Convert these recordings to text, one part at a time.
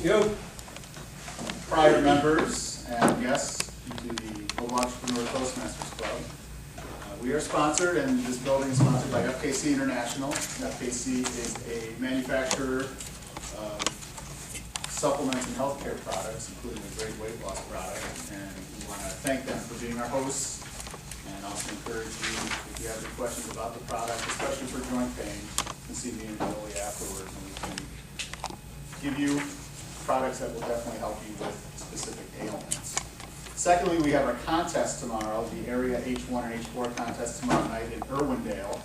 Yo. Prior members and guests to the Global Entrepreneur Toastmasters Club. We are sponsored, and this building is sponsored by FKC International. FKC is a manufacturer of supplements and healthcare products, including a great weight loss product. And we want to thank them for being our hosts, and also encourage you, if you have any questions about the product, especially for joint pain, you can see me and Billy afterwards, and we can give you products that will definitely help you with specific ailments. Secondly, we have our contest tomorrow, the Area H1 and H4 contest tomorrow night in Irwindale.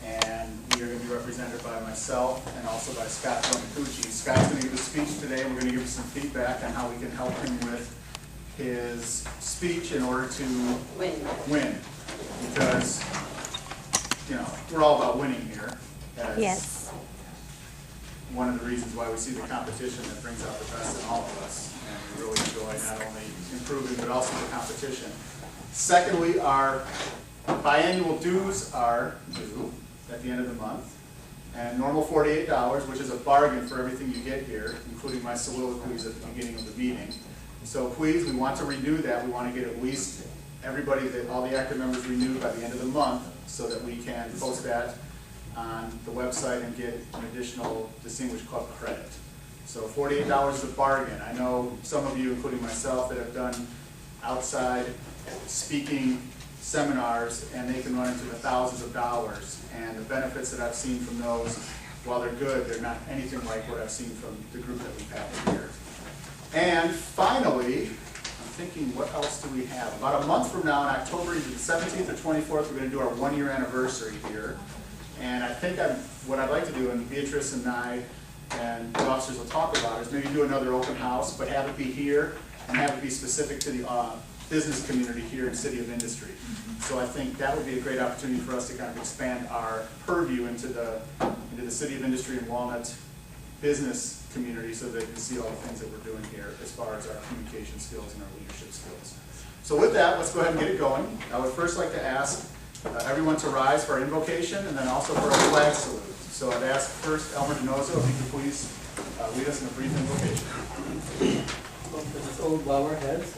And we are going to be represented by myself and also by Scott Ronacucci. Scott's going to give a speech today. We're going to give you some feedback on how we can help him with his speech in order to win. Because, you know, we're all about winning here. Yes. One of the reasons why we see the competition that brings out the best in all of us. And we really enjoy not only improving, but also the competition. Secondly, our biannual dues are due at the end of the month. And normal $48, which is a bargain for everything you get here, including my soliloquies at the beginning of the meeting. So please, we want to renew that. We want to get at least everybody, all the active members renewed by the end of the month so that we can post that on the website and get an additional Distinguished Club credit. So $48 is a bargain. I know some of you, including myself, that have done outside speaking seminars, and they can run into the thousands of dollars. And the benefits that I've seen from those, while they're good, they're not anything like what I've seen from the group that we've had here. And finally, I'm thinking, what else do we have? About a month from now, on October either the 17th or 24th, we're going to do our 1-year anniversary here. And I think what I'd like to do, and Beatrice and I and the officers will talk about, is maybe do another open house, but have it be here and have it be specific to the business community here in City of Industry. So I think that would be a great opportunity for us to kind of expand our purview into the City of Industry and Walnut business community so they can see all the things that we're doing here as far as our communication skills and our leadership skills. So with that, let's go ahead and get it going. I would first like to ask everyone to rise for our invocation and then also for our flag salute. So I'd ask first Elmer Donoso if he could please lead us in a brief invocation. Let's all bow our heads.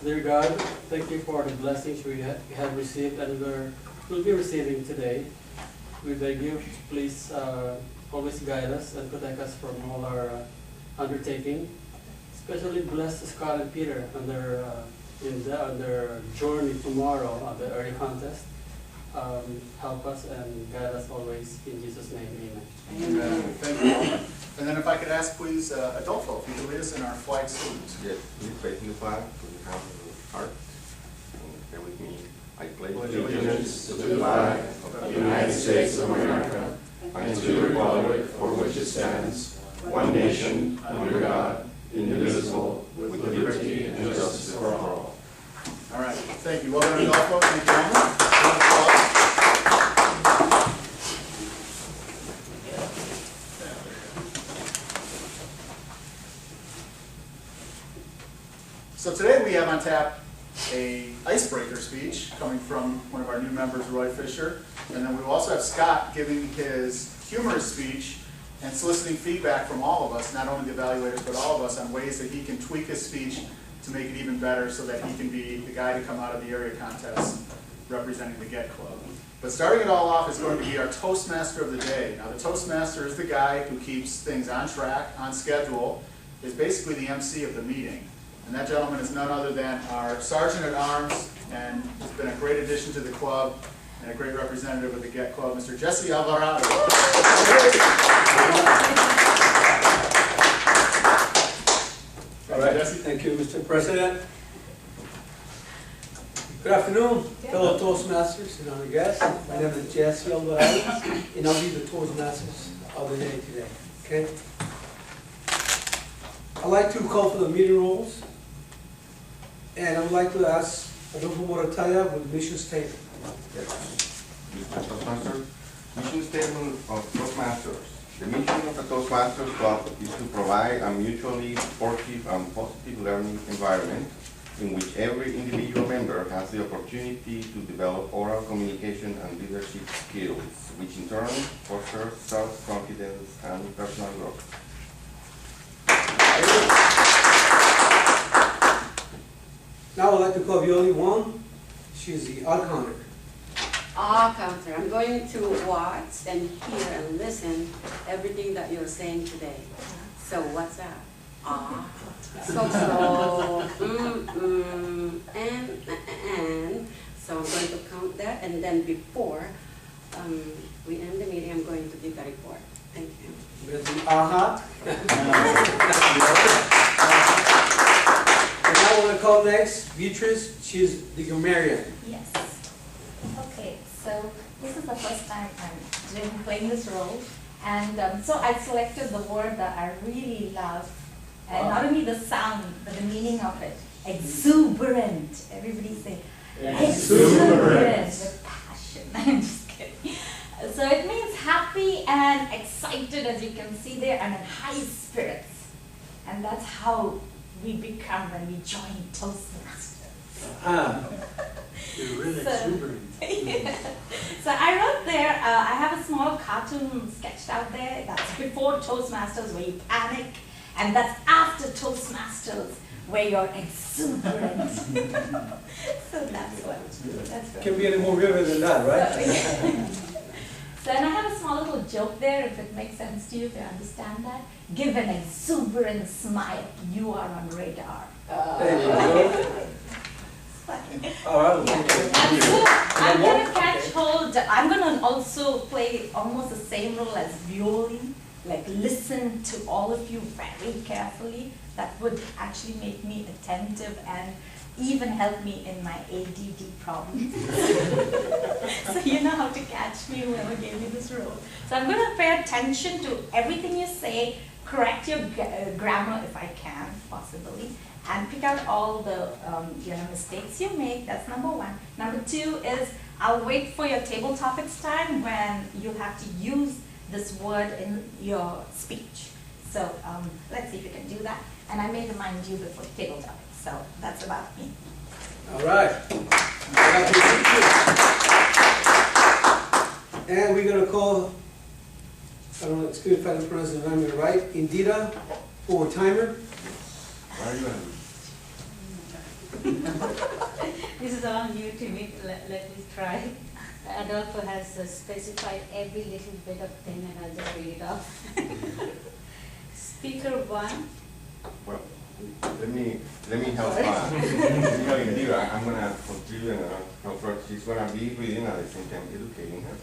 Dear God, thank you for the blessings we have received and will be receiving today. We beg you, please always guide us and protect us from all our undertaking. Especially bless Scott and Peter on their journey tomorrow on the early contest. Help us and guide us always. In Jesus' name, amen. Amen. Thank you. And then if I could ask, please, Adolfo, if you could lead us in our flag salute. Yes, please face the flag with the hand on the heart. And bear with me. I pledge allegiance to the flag of the United States of America and to the republic for which it stands, one nation, under God, indivisible, with liberty and justice for all. All right. Thank you. Well done, Adolfo. Thank you, Elmer. So today we have on tap a icebreaker speech coming from one of our new members, Roy Fisher. And then we will also have Scott giving his humorous speech and soliciting feedback from all of us, not only the evaluators, but all of us, on ways that he can tweak his speech to make it even better so that he can be the guy to come out of the area contest representing the Get Club. But starting it all off is going to be our Toastmaster of the day. Now the Toastmaster is the guy who keeps things on track, on schedule, is basically the MC of the meeting. And that gentleman is none other than our Sergeant at Arms, and has been a great addition to the club and a great representative of the Get Club, Mr. Jesse Alvarado. All right, thank you, Mr. President. Good afternoon, fellow Toastmasters and other guests. My name is Jesse Alvarado, and I'll be the Toastmasters of the day today. Okay? I'd like to call for the meeting rules, and I would like to ask Adolfo Morataya with the mission statement. Mr. Toastmaster, mission statement of Toastmasters. The mission of the Toastmasters Club is to provide a mutually supportive and positive learning environment in which every individual member has the opportunity to develop oral communication and leadership skills, which in turn fosters self-confidence and personal growth. call Violi 1. She's the odd counter. Counter. I'm going to watch and hear and listen everything that you're saying today. So what's that? So, and. So I'm going to count that, and then before we end the meeting, I'm going to give the report. Thank you. With the aha. And I want to call next Beatrice. She's the grammarian. Yes. Okay, so this is the first time I'm playing this role. And so I selected the word that I really love. And not only the sound, but the meaning of it. Exuberant. Everybody say, exuberant with passion. I'm just kidding. So it means happy and excited, as you can see there, and in high spirits. And that's how we become when we join Toastmasters. You're really So- exuberant. So I wrote there, I have a small cartoon sketched out there. That's before Toastmasters where you panic, and that's after Toastmasters where you're exuberant. So that's what. Can be any more vivid than that, right? So, and I have a small little joke there, if it makes sense to you, if you understand that. Give an exuberant smile, you are on radar. There you go. All right. And so I'm going to catch hold, I'm going to also play almost the same role as Violi, like listen to all of you very carefully. That would actually make me attentive and even help me in my ADD problems. So you know how to catch me, whoever gave me this role. So I'm going to pay attention to everything you say, correct your grammar if I can, possibly, and pick out all the mistakes you make. That's number one. Number two is I'll wait for your table topics time when you have to use this word in your speech. So let's see if you can do that. And I may remind you before table topics. So that's about me. All right. And we're going to call, I don't know, it's good if I don't pronounce the name right, Indira for a timer. Why are you This is all new to me. Let me try. Adolfo has specified every little bit of thing, and I'll just read it off. Speaker 1. Well, let me help. Indira, I'm gonna contribute and help her. She's gonna be reading at the same time educating her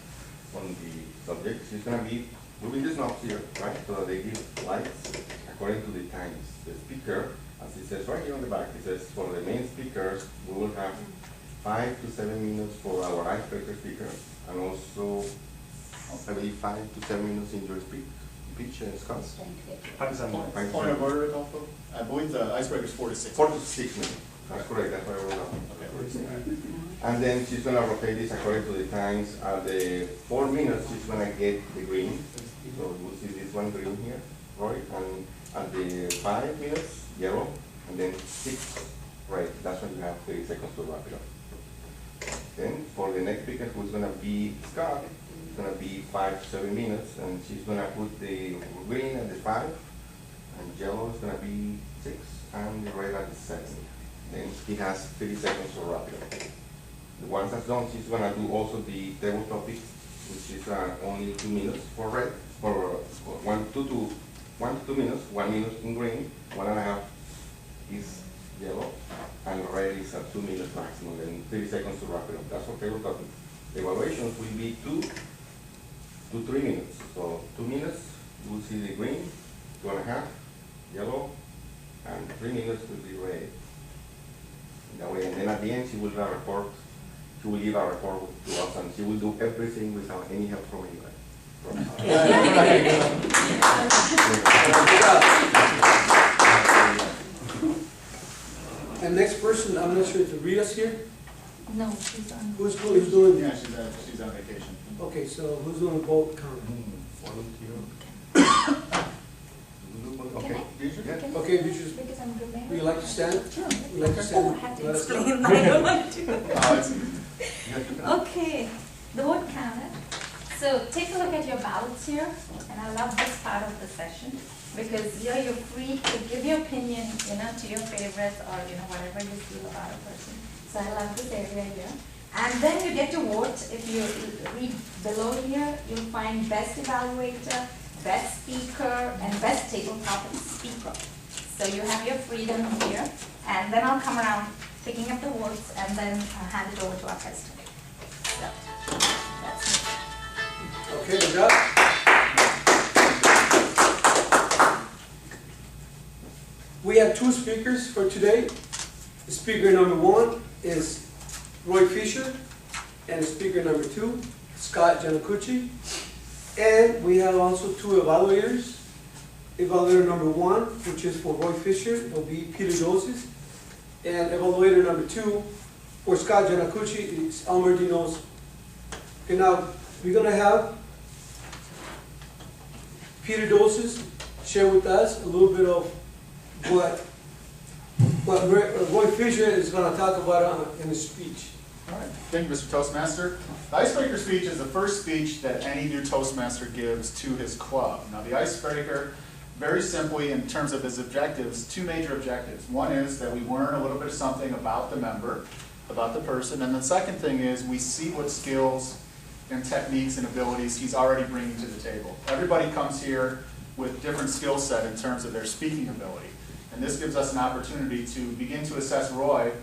on the subject. She's gonna be moving this notes here, right? So that they give lights according to the times. The speaker, as it says right here on the back, it says for the main speakers, we will have 5 to 7 minutes for our icebreaker speakers, and also I believe 5 to 7 minutes in your speech and Scott. Point of order, Adolfo? I believe the icebreaker is 4 to 6. 4 to 6 minutes. That's correct. That's what I wrote down. Okay. And then she's gonna rotate this according to the times. At the 4 minutes, she's gonna get the green. So we'll see this one green here, Roy. And at the 5 minutes, yellow. And then 6 red. That's when you have 30 seconds to wrap it up. Then for the next speaker, who's gonna be Scott, it's gonna be 5 to 7 minutes, and she's gonna put the green at the 5, and yellow is gonna be 6, and the red at the 7. Then he has 30 seconds to wrap it up. Once that's done, she's gonna do also the table topic, which is only 2 minutes for red, for 1 to 2 minutes, 1 minute in green, 1.5 is yellow, and red is at 2 minutes maximum, and 30 seconds to wrap it up. That's for table topic. The evaluations will be 2 to 3 minutes. So 2 minutes, you will see the green, 2.5, yellow, and 3 minutes will be red. That way, and then at the end, she will give a report. She will give a report to us, and she will do everything without any help from anybody. And next person, I'm not sure if Rita's here. No, she's on. Who's doing? Yeah, she's on vacation. Okay, so who's doing both count? Can I? Yeah. Okay, Beatrice, Because I'm good would you like to stand? Would you like to stand? Oh, I have to Let us know. explain. I don't want to. Oh, Okay, the word counter. So take a look at your ballots here, and I love this part of the session because here you're free to give your opinion, to your favorites or whatever you feel about a person. So I love this area here. And then you get to vote. If you read below here, you'll find best evaluator, best speaker, and best tabletop speaker. So you have your freedom here. And then I'll come around picking up the votes and then hand it over to our president. So that's it. Okay, good job. We have two speakers for today. Speaker number one is Roy Fisher, and speaker number two, Scott Giannacucci. And we have also two evaluators. Evaluator number one, which is for Roy Fisher, will be Peter Doses. And evaluator number two, for Scott Giannacucci, is Elmer Dinoso. Okay, now we're going to have Peter Doses share with us a little bit of what Roy Fisher is going to talk about in his speech. All right, thank you, Mr. Toastmaster. The icebreaker speech is the first speech that any new Toastmaster gives to his club. Now, the icebreaker, very simply in terms of his objectives, two major objectives. One is that we learn a little bit of something about the member, about the person, and the second thing is we see what skills and techniques and abilities he's already bringing to the table. Everybody comes here with different skill set in terms of their speaking ability, and this gives us an opportunity to begin to assess Roy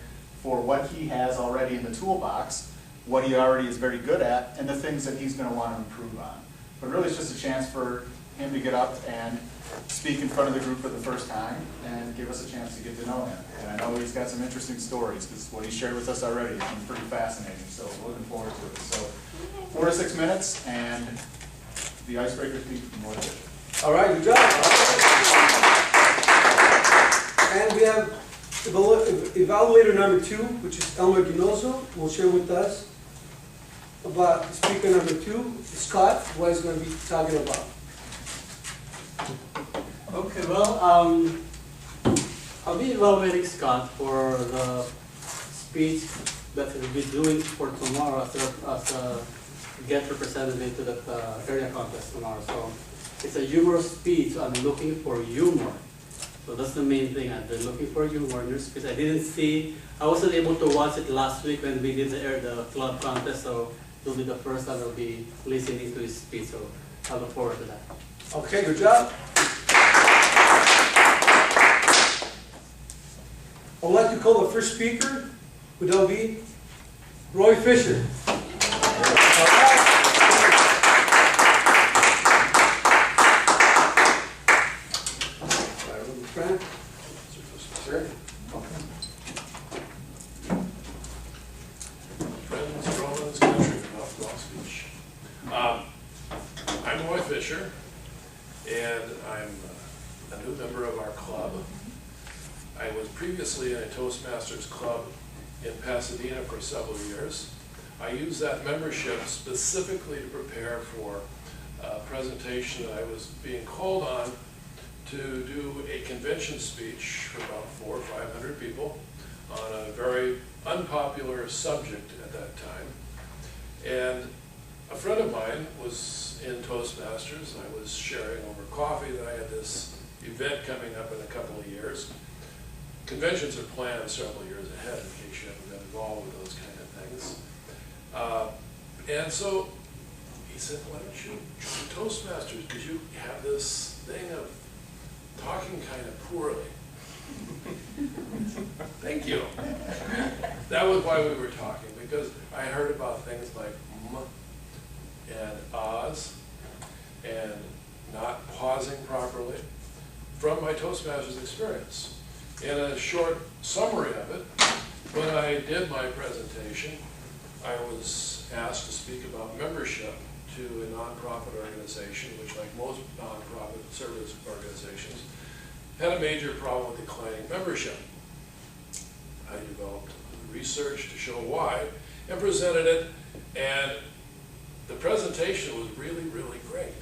for what he has already in the toolbox, what he already is very good at, and the things that he's going to want to improve on. But really it's just a chance for him to get up and speak in front of the group for the first time and give us a chance to get to know him. And I know he's got some interesting stories because what he shared with us already has been pretty fascinating, so we're looking forward to it. So 4 to 6 minutes and the icebreaker speech from Roy Fisher. All right, good job. And we have evaluator number two, which is Elmer Dinoso, will share with us about speaker number two, Scott, what he's going to be talking about. Okay, well, I'll be evaluating Scott for the speech that he'll be doing for tomorrow as a get representative to the area contest tomorrow. So it's a humorous speech, so I'm looking for humor. So that's the main thing. I've been looking for humor in your speech. I wasn't able to watch it last week when we did the club contest, so it'll be the first time I'll be listening to his speech, so I look forward to that. Okay, good job. I would like to call the first speaker, who will be Roy Fisher. Friends, Romans, country, enough long speech. I'm Roy Fisher, and I'm a new member of our club. I was previously in a Toastmasters club in Pasadena for several years. I used that membership specifically to prepare for a presentation that I was being called on to do a convention speech for about 400 or 500 people on a very unpopular subject at that time. And a friend of mine was in Toastmasters. I was sharing over coffee that I had this event coming up in a couple of years. Conventions are planned several years ahead in case you haven't been involved with those kind of things. And so he said, why don't you join Toastmasters, because you have this thing of talking kind of poorly. Thank you. That was why we were talking, because I heard about things like and ahs and not pausing properly from my Toastmasters experience. In a short summary of it, when I did my presentation, I was asked to speak about membership to a nonprofit organization, which, like most nonprofit service organizations, had a major problem with declining membership. I developed research to show why and presented it, and the presentation was really, really great.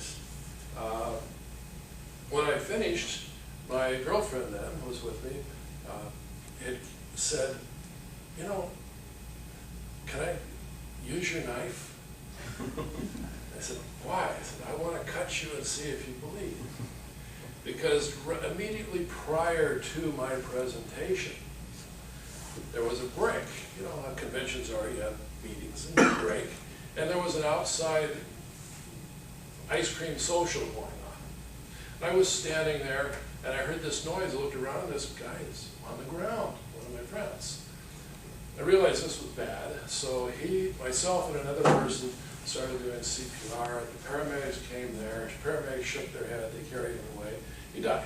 When I finished, my girlfriend then, who was with me, had said, you know, can I use your knife? I said, why? I said, I want to cut you and see if you believe. Because immediately prior to my presentation, there was a break. You know how conventions are, you have meetings and a break. And there was an outside ice cream social going on. And I was standing there, and I heard this noise. I looked around, and this guy is on the ground, one of my friends. I realized this was bad, so myself and another person started doing CPR. The paramedics came there. The paramedics shook their head. They carried him away. He died.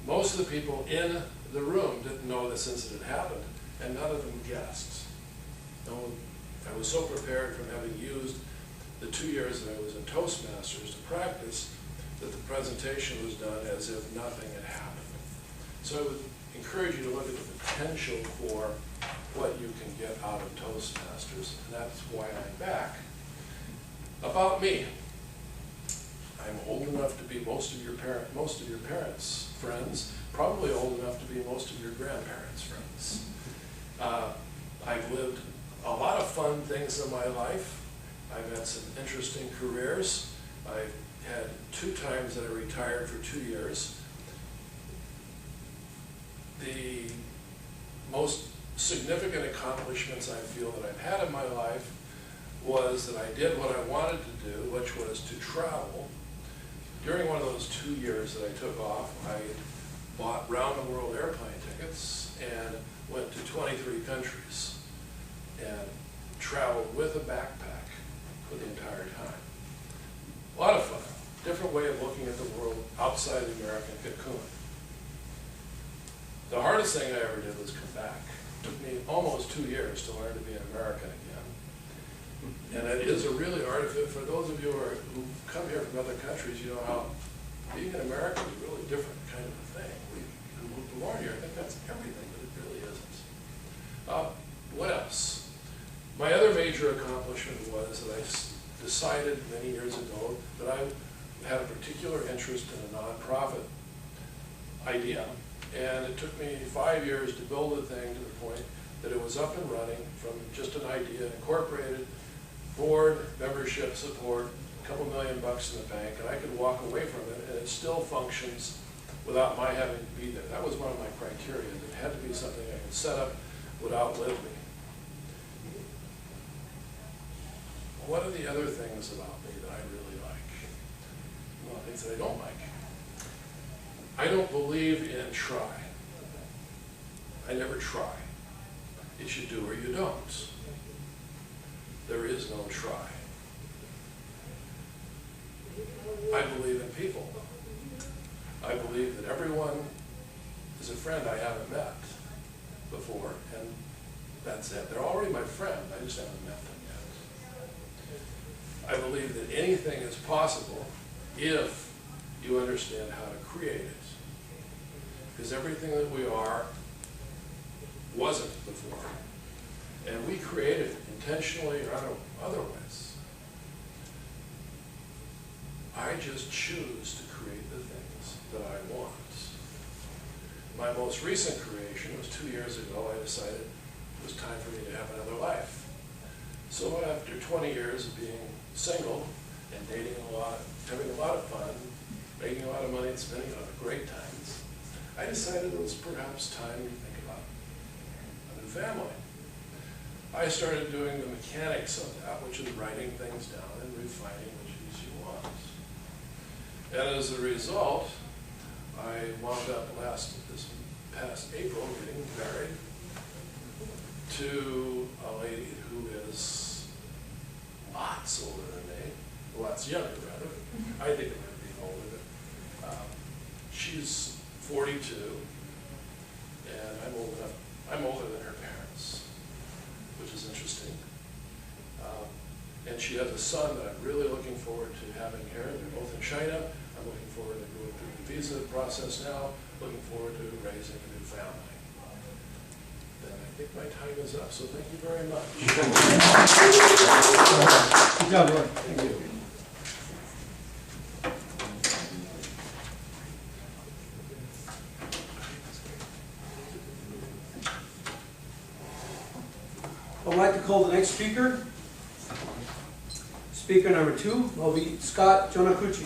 Most of the people in the room didn't know this incident happened, and none of them guessed. I was so prepared from having used the 2 years that I was in Toastmasters to practice that the presentation was done as if nothing had happened. So I would encourage you to look at the potential for what you can get out of Toastmasters, and that's why I'm back. About me, I'm old enough to be most of your parents' friends, probably old enough to be most of your grandparents' friends. I've lived a lot of fun things in my life. I've had some interesting careers. I've had 2 times that I retired for 2 years. The most significant accomplishments I feel that I've had in my life was that I did what I wanted to do, which was to travel. During one of those 2 years that I took off, I bought round-the-world airplane tickets and went to 23 countries and traveled with a backpack for the entire time. A lot of fun. Different way of looking at the world outside the American cocoon. The hardest thing I ever did was come back. It took me almost 2 years to learn to be an American again. And it is a really hard, for those of you who come here from other countries, you know how being an American is a really different kind of a thing. We moved to born here, I think that's everything, but it really isn't. What else? My other major accomplishment was that I decided many years ago that I had a particular interest in a nonprofit idea. And it took me 5 years to build the thing to the point that it was up and running from just an idea, incorporated, board, membership, support, a couple $1 million in the bank, and I could walk away from it, and it still functions without my having to be there. That was one of my criteria. It had to be something I could set up, would outlive me. What are the other things about me that I really like? Well, things that I don't like. I don't believe in try. I never try. It's you do or you don't. There is no try. I believe in people. I believe that everyone is a friend I haven't met before, and that's it. They're already my friend, I just haven't met them yet. I believe that anything is possible if you understand how to create it. Because everything that we are wasn't before. And we created it intentionally or otherwise. I just choose to create the things that I want. My most recent creation was 2 years ago. I decided it was time for me to have another life. So after 20 years of being single and dating a lot, having a lot of fun, making a lot of money and spending a lot of great times, I decided it was perhaps time to think about a new family. I started doing the mechanics of that, which is writing things down and refining which of these you want. And as a result, I wound up this past April getting married to a lady who is lots older than me, lots younger rather. I think of her being older, but she's 42, and I'm older than her parents, which is interesting. And she has a son that I'm really looking forward to having here. They're both in China. I'm looking forward to going through the visa process now, looking forward to raising a new family. And I think my time is up, so thank you very much. Good job, Roy. Thank you. I'd like to call the next speaker. Speaker number 2 will be Scott Jonakuchi.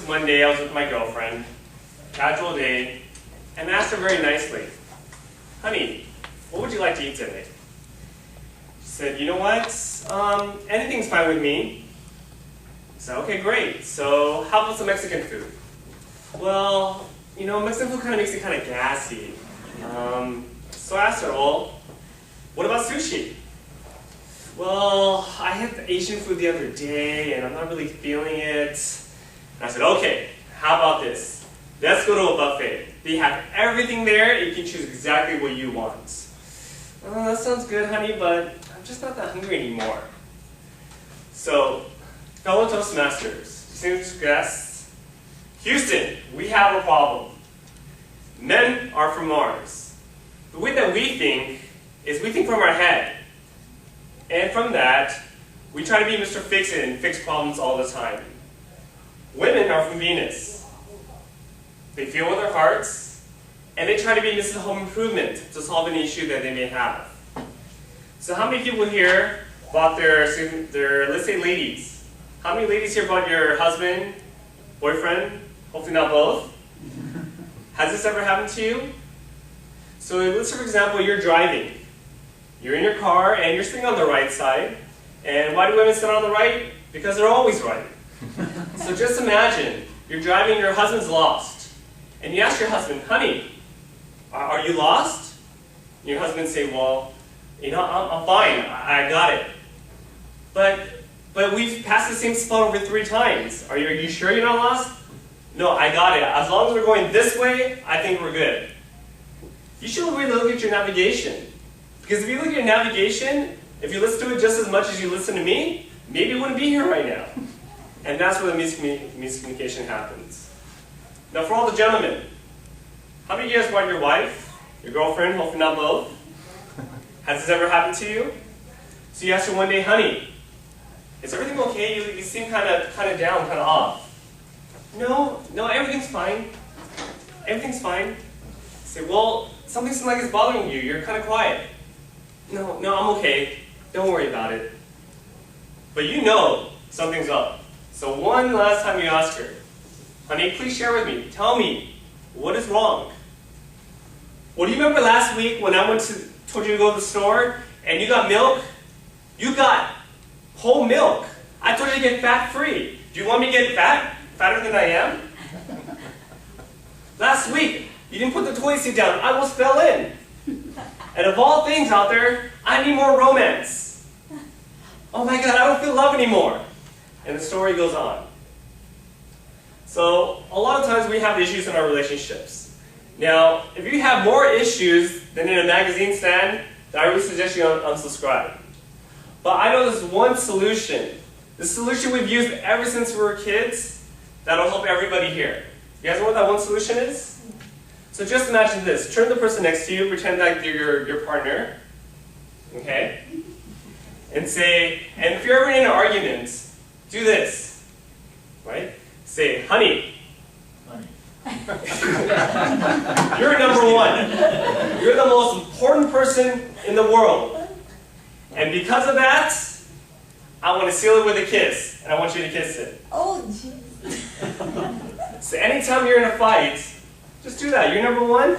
one day I was with my girlfriend, casual day, and asked her very nicely, honey, what would you like to eat today? She said, you know what, anything's fine with me. I said, okay, great. So how about some Mexican food? Well, you know, Mexican food kind of makes you kind of gassy. So I asked her, well, what about sushi? Well, I had the Asian food the other day and I'm not really feeling it. And I said, okay, how about this? Let's go to a buffet. They have everything there, you can choose exactly what you want. Oh, that sounds good, honey, but I'm just not that hungry anymore. So, fellow Toastmasters, distinguished guests, Houston, we have a problem. Men are from Mars. The way that we think is we think from our head. And from that, we try to be Mr. Fix-It and fix problems all the time. Women are from Venus. They feel with their hearts, and they try to be Mrs. Home Improvement to solve any issue that they may have. So how many people here bought their, let's say ladies, how many ladies here bought your husband, boyfriend, hopefully not both? Has this ever happened to you? So let's say, for example, you're driving. You're in your car and you're sitting on the right side. And why do women sit on the right? Because they're always right. So just imagine, you're driving, your husband's lost. And you ask your husband, honey, are you lost? And your husband say, well, you know, I'm fine, I got it. But we've passed the same spot over 3 times. Are you sure you're not lost? No, I got it. As long as we're going this way, I think we're good. You should really look at your navigation. Because if you look at your navigation, if you listen to it just as much as you listen to me, maybe you wouldn't be here right now. And that's where the miscommunication happens. Now for all the gentlemen, how many of you guys brought your wife, your girlfriend, hopefully not both? Has this ever happened to you? So you asked her one day, honey, is everything okay? You seem kind of down, kind of off. No, everything's fine. Everything's fine. I say, well, something seems like it's bothering you. You're kind of quiet. No, I'm okay. Don't worry about it. But you know something's up. So one last time you ask her, honey, please share with me. Tell me, what is wrong? Well, do you remember last week when I told you to go to the store and you got milk? You got whole milk. I told you to get fat-free. Do you want me to get fatter than I am? Last week, you didn't put the toilet seat down. I almost fell in. And of all things out there, I need more romance. Oh my God, I don't feel love anymore. And the story goes on. So, a lot of times we have issues in our relationships. Now, if you have more issues than in a magazine stand, then I really suggest you unsubscribe. But I know there's one solution. The solution we've used ever since we were kids that'll help everybody here. You guys know what that one solution is? So just imagine this. Turn to the person next to you, pretend like they're your partner. Okay? And say, and if you're ever in an argument, do this. Right? Say, honey. Honey. You're number one. You're the most important person in the world. And because of that, I want to seal it with a kiss. And I want you to kiss it. Oh, jeez. So anytime you're in a fight, just do that. You're number one,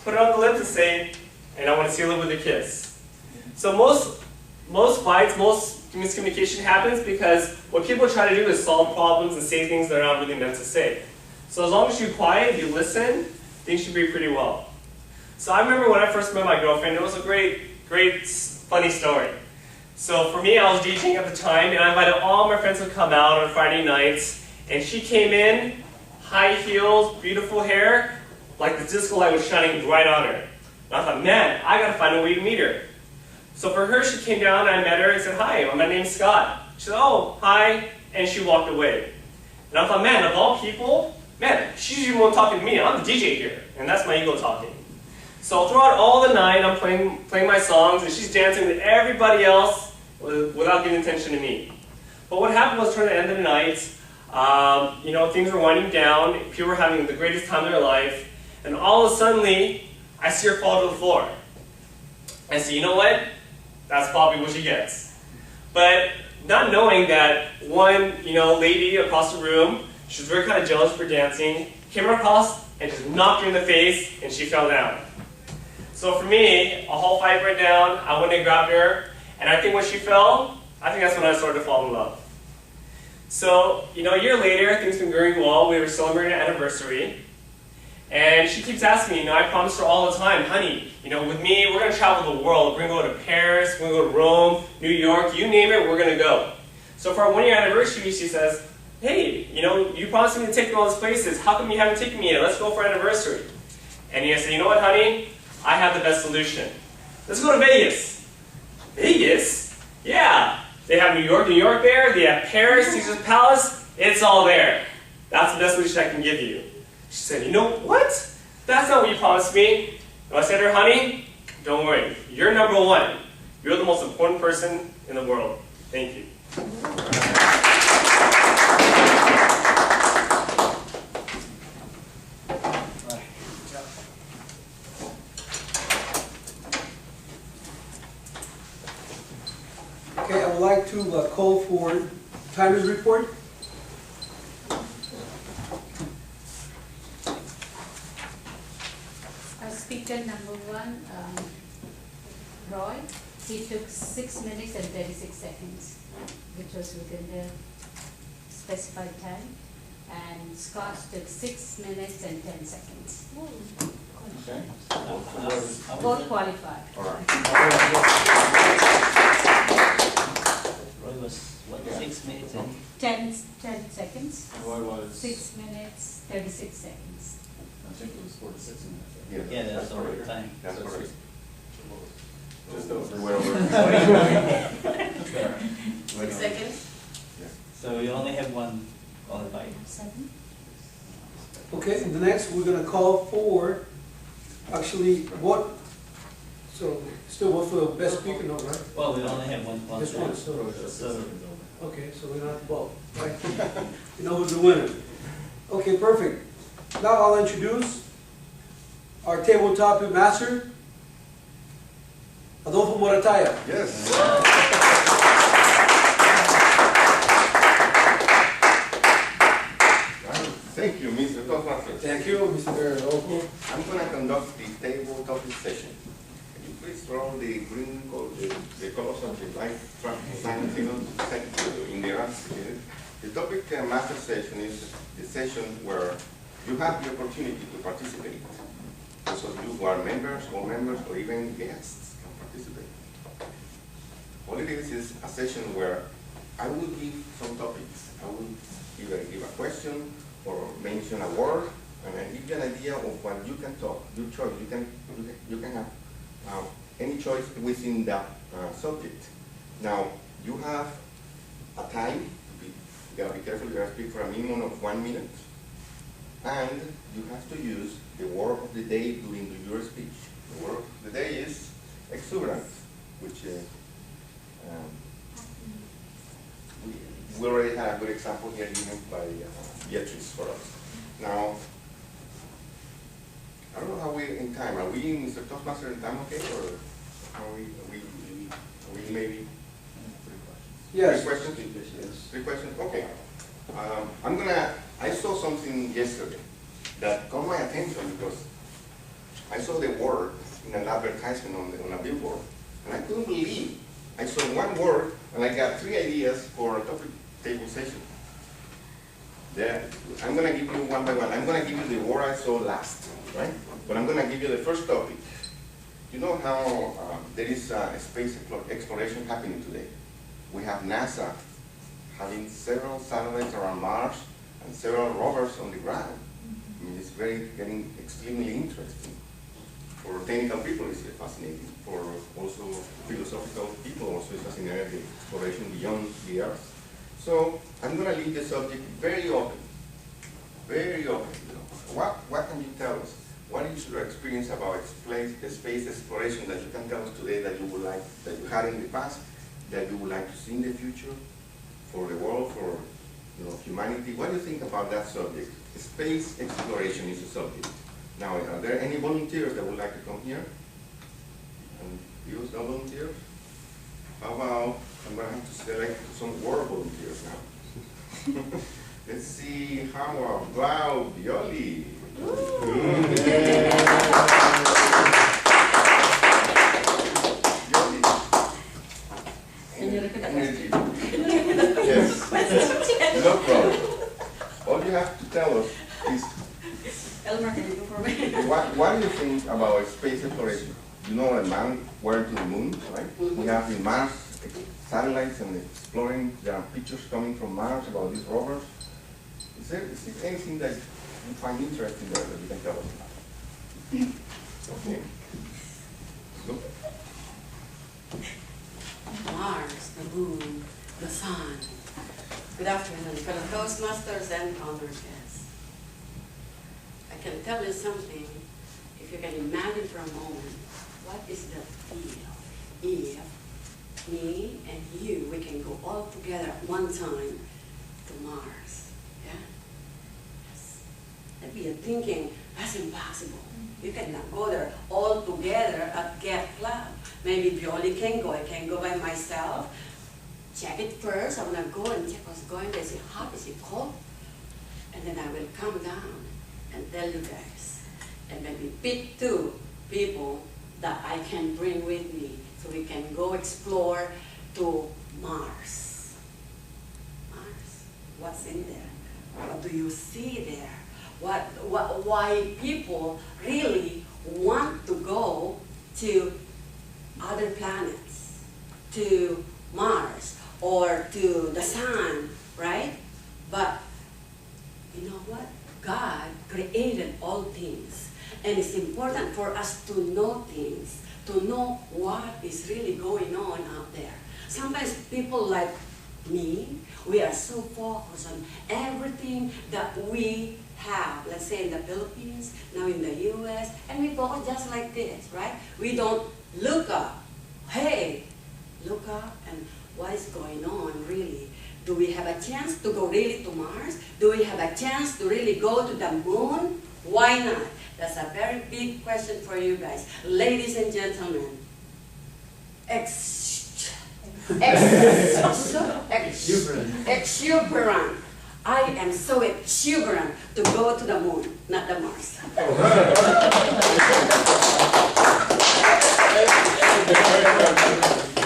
put it on the lips and say, and I want to seal it with a kiss. So most fights, most miscommunication happens because what people try to do is solve problems and say things they're not really meant to say. So as long as you're quiet, you listen, things should be pretty well. So I remember when I first met my girlfriend, it was a great, funny story. So for me, I was DJing at the time, and I invited all my friends to come out on Friday nights, and she came in, high heels, beautiful hair, like the disco light was shining right on her. And I thought, man, I gotta find a way to meet her. So for her, she came down, and I met her and said, hi, my name's Scott. She said, oh, hi, and she walked away. And I thought, man, of all people, man, she's usually the one talking to me. I'm the DJ here, and that's my ego talking. So throughout all the night, I'm playing my songs, and she's dancing with everybody else without giving attention to me. But what happened was, toward the end of the night, things were winding down, people were having the greatest time of their life, and all of a sudden, I see her fall to the floor. I say, you know what? That's probably what she gets. But not knowing that one, lady across the room She was very kind of jealous for dancing, came across and just knocked her in the face, and she fell down. So for me, a whole fight went down. I went and grabbed her, and I think when she fell, I think that's when I started to fall in love. So, a year later, things been going well. We were celebrating an anniversary. And she keeps asking me, I promised her all the time, honey, with me, we're going to travel the world. We're going to go to Paris, we're going to go to Rome, New York, you name it, we're going to go. So for our 1-year anniversary, she says, hey, you promised me to take me to all these places. How come you haven't taken me yet? Let's go for our anniversary. And I said, you know what, honey? I have the best solution. Let's go to Vegas. Vegas? Yeah. They have New York there. They have Paris, Caesar's Palace. It's all there. That's the best solution I can give you. She said, you know what? That's not what you promised me. And I said to her, honey, don't worry. You're number one. You're the most important person in the world. Thank you. Okay, I would like to call for timers report. Speaker number 1, Roy, he took 6 minutes and 36 seconds, which was within the specified time. And Scott took 6 minutes and 10 seconds. Okay. Both qualified. All right. Roy was, what, 6 minutes and 10 seconds. Roy was, 6 minutes, 36 seconds. I think it was 46 minutes. yeah, that's over time. That's correct. Just over. We're over. 6 seconds? So you only have one qualified. 7. Okay, and the next, we're gonna call for, actually, what, so, still what for best speaker, no, right? Well, we only have one Just qualified. one, so, So, okay, so we don't have to vote, right? You know who's the winner. Okay, perfect. Now I'll introduce our tabletop master, Adolfo Morataya. Yes. Thank you, Mr. Toastmaster. Thank you, Mr. Adolfo. I'm going to conduct the table topic session. Can you please draw the green the colors of the light traffic sign signals in the arts? The topic master session is the session where you have the opportunity to participate. Those of you who are members, or even guests can participate. All it is a session where I will give some topics. I will either give a question or mention a word, and I give you an idea of what you can talk. Your choice. You can have any choice within that subject. Now you have a time. You gotta be careful. You gotta speak for a minimum of 1 minute, and you have to use the word of the day during your speech. The word of the day is exuberant, which we already have a good example here given by Beatrice for us. Now, I don't know how we're in time. Are we, Mr. Toastmaster, in time okay, or are we maybe? Yes. 3 questions? Yes. 3 questions? Okay. I saw something yesterday that caught my attention because I saw the word in an advertisement on a billboard, and I couldn't believe. I saw one word, and I got 3 ideas for a topic table session. I'm going to give you one by one. I'm going to give you the word I saw last, right? But I'm going to give you the first topic. You know how there is space exploration happening today? We have NASA having several satellites around Mars and several rovers on the ground. I mean, it's getting extremely interesting. For technical people, it's fascinating. For also philosophical people, also it's fascinating, the exploration beyond the Earth. So I'm going to leave the subject very open, very open. What can you tell us? What is your experience about space exploration that you can tell us today that you would like, that you had in the past, that you would like to see in the future, for the world, for humanity? What do you think about that subject? Space exploration is a subject. Now, are there any volunteers that would like to come here? And use no volunteers? How about, I'm going to have to select some war volunteers now. Let's see how, wow, Violi. Energy. Yes. No problem. All you have to tell us is Elmer, can you go for me? what do you think about space exploration? You know that man went to the moon, right? We have in Mars satellites and exploring. There are pictures coming from Mars about these rovers. Is there anything that you find interesting there that you can tell us about? Okay. Look. Mars, the moon, the sun. Good afternoon, fellow Toastmasters and honored guests. I can tell you something, if you can imagine for a moment, what is the feel if me and you, we can go all together at one time to Mars, yeah? Yes. Maybe you're thinking, that's impossible. You cannot go there all together at Get Club. Maybe Violi can go, I can go by myself. Check it first, I wanna go and check what's going there. Is it hot, is it cold? And then I will come down and tell you guys. And maybe pick 2 people that I can bring with me so we can go explore to Mars. Mars, what's in there? What do you see there? Why people really want to go to other planets, to Mars, or to the sun, right? But you know what? God created all things. And it's important for us to know things, to know what is really going on out there. Sometimes people like me, we are so focused on everything that we have, let's say in the Philippines, now in the US, and we focus just like this, right? We don't look up, hey, look up and what is going on really? Do we have a chance to go really to Mars? Do we have a chance to really go to the moon? Why not? That's a very big question for you guys. Ladies and gentlemen, exuberant. I am so exuberant to go to the moon, not the Mars.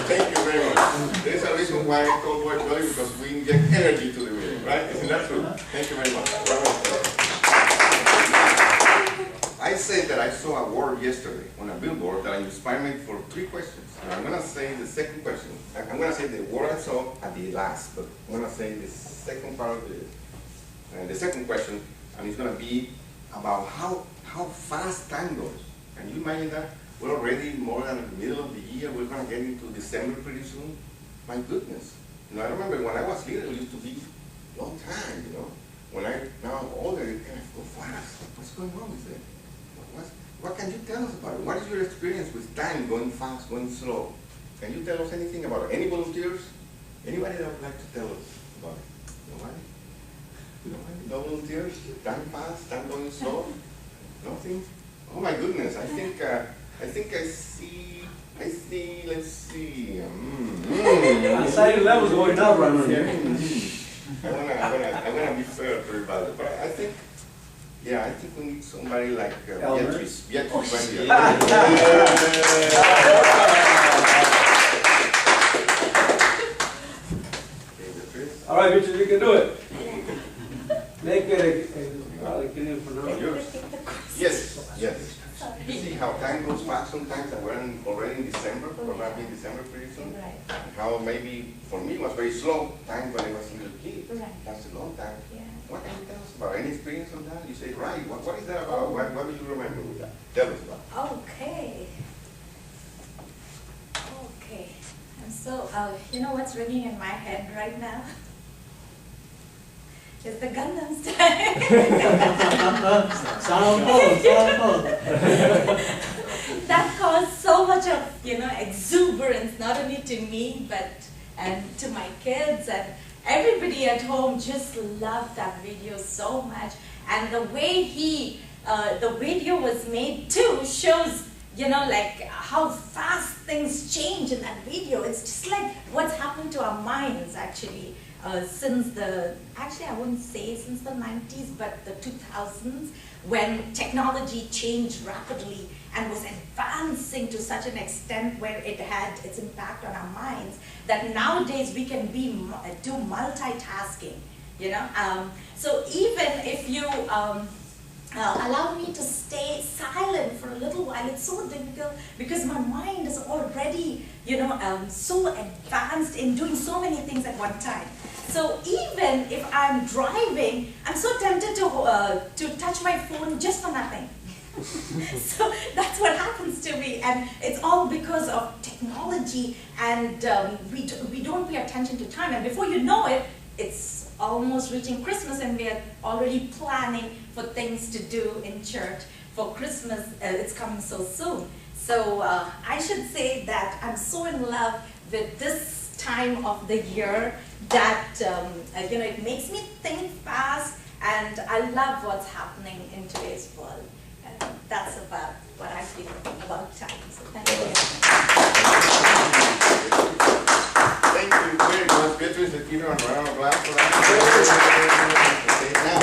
Thank you very much. There's a reason why I call Boy Belly, because we inject energy to the meeting, right? Isn't that true? Thank you very much. I said that I saw a word yesterday on a billboard that inspired me for 3 questions. And I'm going to say the second question. I'm going to say the word I saw at the last, but I'm going to say the second part of the second question, and it's going to be about how fast time goes. Can you imagine that? We're already more than the middle of the year. We're going to get into December pretty soon. My goodness. You know, I remember when I was little, it used to be a long time, you know. When now I'm older, it kind of go fast. What's going on with it? What can you tell us about it? What is your experience with time going fast, going slow? Can you tell us anything about it? Any volunteers? Anybody that would like to tell us about it? Nobody? No volunteers? Time fast, time going slow? Nothing? Oh my goodness, I think I see, let's see. Anxiety levels going up right here. I'm gonna be fair to everybody, but I think we need somebody like Beatrice. Beatrice right here. All right, Richard, you can do it. Make it Yours. Yes, yes. You see how time goes fast sometimes, and we're already in December, we're going to be in December pretty soon. Right. And how maybe, for me, it was very slow time when I was a little kid. Right. That's a long time. Yeah. What can you tell us about? Any experience on that? You say, right, what is that about? What do you remember with that? Tell us about it. Okay. Okay. And so, you know what's ringing in my head right now? It's the Gundam style. That caused so much of, exuberance, not only to me, but and to my kids, and everybody at home just loved that video so much. And the way the video was made too shows, like how fast things change in that video. It's just like what's happened to our minds actually since actually I wouldn't say since the 90s, but the 2000s, when technology changed rapidly and was advancing to such an extent where it had its impact on our minds, that nowadays we can do multitasking, So even if you allow me to stay silent for a little while, it's so difficult because my mind is already, so advanced in doing so many things at one time. So even if I'm driving, I'm so tempted to touch my phone just for nothing. So that's what happens to me, and it's all because of technology, and we don't pay attention to time, and before you know it, it's almost reaching Christmas and we are already planning for things to do in church for Christmas. It's coming so soon. So I should say that I'm so in love with this time of the year that it makes me think fast, and I love what's happening in today's world. And that's about what I feel about time. So thank you. Thank you very much, Beatrice, the Peter, and round of applause for that. Okay, now,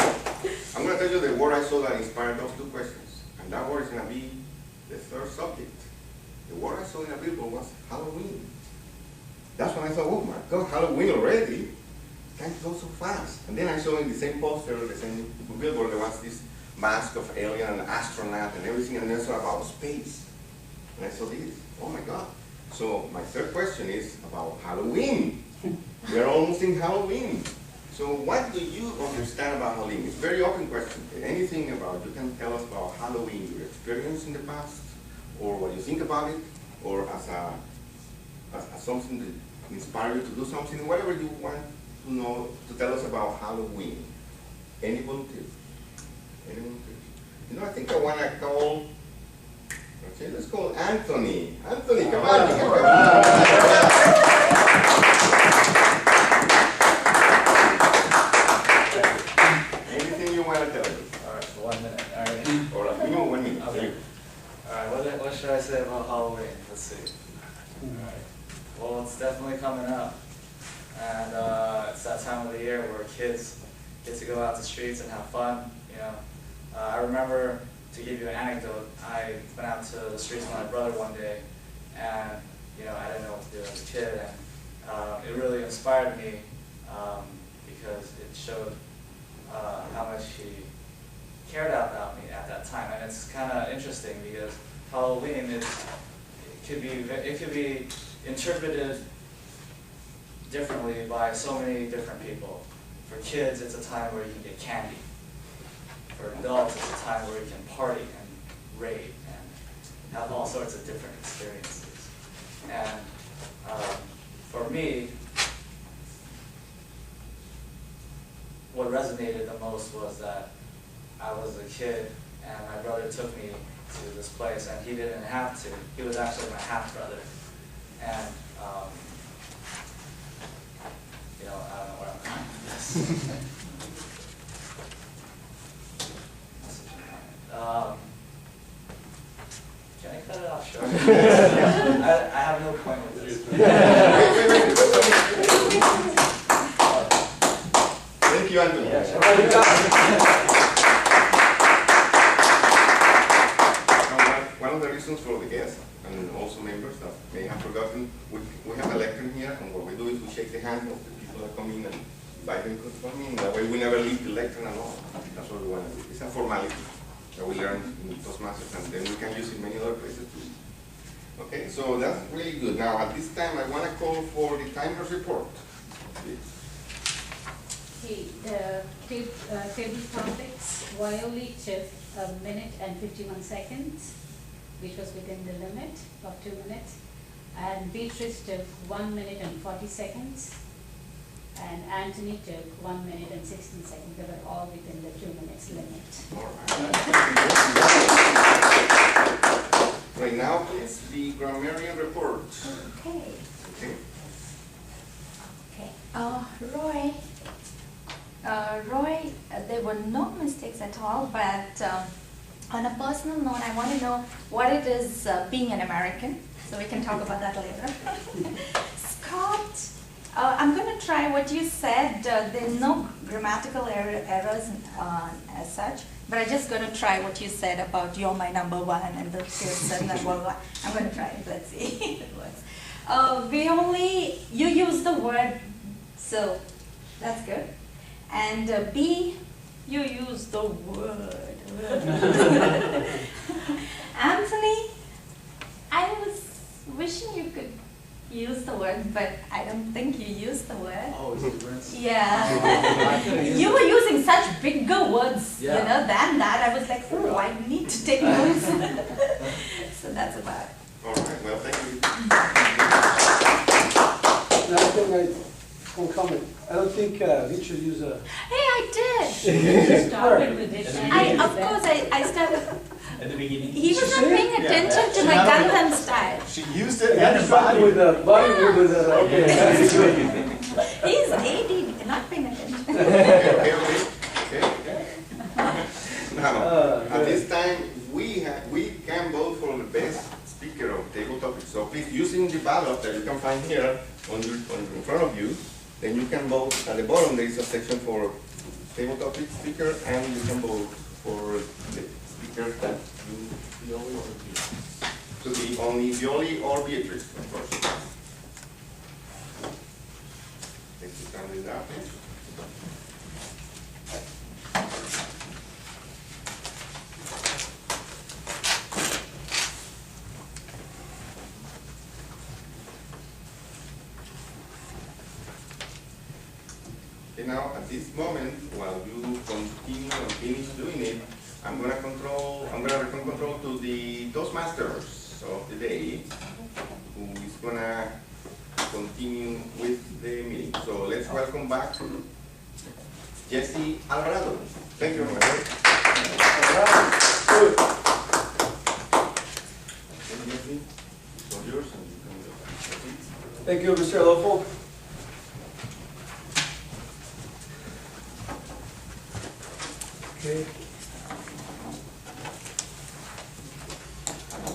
I'm going to tell you the word I saw that inspired those two questions. And that word is going to be the third subject. The word I saw in the billboard was Halloween. That's when I thought, oh my God, Halloween already? Time goes so fast. And then I saw in the same poster, the same billboard, there was this mask of alien and astronaut and everything, and then it's about space. And I saw this, oh my God. So my third question is about Halloween. We're almost in Halloween. So what do you understand about Halloween? It's a very open question. Anything about, you can tell us about Halloween, your experience in the past, or what you think about it, or as something that inspires you to do something, whatever you want to know, to tell us about Halloween. Any volunteer? Any volunteer? I think I want to call, okay, let's call Anthony. Anthony, come on. Anything you want to tell us? All right, for 1 minute. All right. Or like, 1 minute. Okay. All right, what should I say about Halloween? Let's see. All right. Well, it's definitely coming up. And it's that time of the year where kids get to go out to the streets and have fun, I remember, to give you an anecdote, I went out to the streets with my brother one day, and I didn't know what to do as a kid, and it really inspired me because it showed how much he cared about me at that time. And it's kind of interesting because Halloween it could be interpreted differently by so many different people. For kids, it's a time where you can get candy. For adults, it's a time where you can party and rave and have all sorts of different experiences. And for me, what resonated the most was that I was a kid and my brother took me to this place, and he didn't have to. He was actually my half-brother. And I don't know where I'm going with this. Can I cut it off short? I have no point with this. Thank you, Anthony. Yeah, sure. One of the reasons for the guests and also members that may have forgotten, we have a lectern here, and what we do is we shake the hand of the people that come in and invite them to come in. That way we never leave the lectern at all. That's what we want to do. It's a formality that we learn in Toastmasters, and then we can use it in many other places too. Okay, so that's really good. Now at this time I want to call for the timer's report. Okay, the table topics, Violi took 1 minute and 51 seconds, which was within the limit of 2 minutes. And Beatrice took 1 minute and 40 seconds. And Anthony took 1 minute and 16 seconds. They were all within the 2 minutes limit. All right. Right now is the grammarian report. Okay. Okay. Okay. Roy, there were no mistakes at all, but On a personal note, I want to know what it is being an American, so we can talk about that later. Scott, I'm going to try what you said. There are no grammatical errors as such, but I'm just going to try what you said about you're my number one and the person number one. I'm going to try it. Let's see if it works. You use the word, so that's good. And B, you use the word. Anthony, I was wishing you could use the word, but I don't think you used the word. Oh, is it Prince? Yeah. You were using such bigger words, Yeah. than that. I was like, oh, I need to take notes. So that's about it. All right, well, thank you. Another thing I want to comment, I don't think Richard used a... Hey, I did. You started with it. Of course, I started. At the beginning. He was not paying attention to my Gangnam style. She used it I and started with embodied it. a body with a... Okay. He's 80, not paying attention. Okay. Now, at this time, we can vote for the best speaker of table topics. So please, using the ballot that you can find here in front of you, then you can vote. At the bottom, there is a section for table topic speaker, and you can vote for the speaker that you to be only Violi or Beatrice, of course. Take the time with that. Okay, now at this moment, while you continue and finish doing it, I'm gonna return control to the Toastmasters of the day, who is gonna continue with the meeting. So let's welcome back Jesse Alvarado. Thank you, Jesse, it's all yours, and you can go. Thank you, Mr. Lofo. Okay.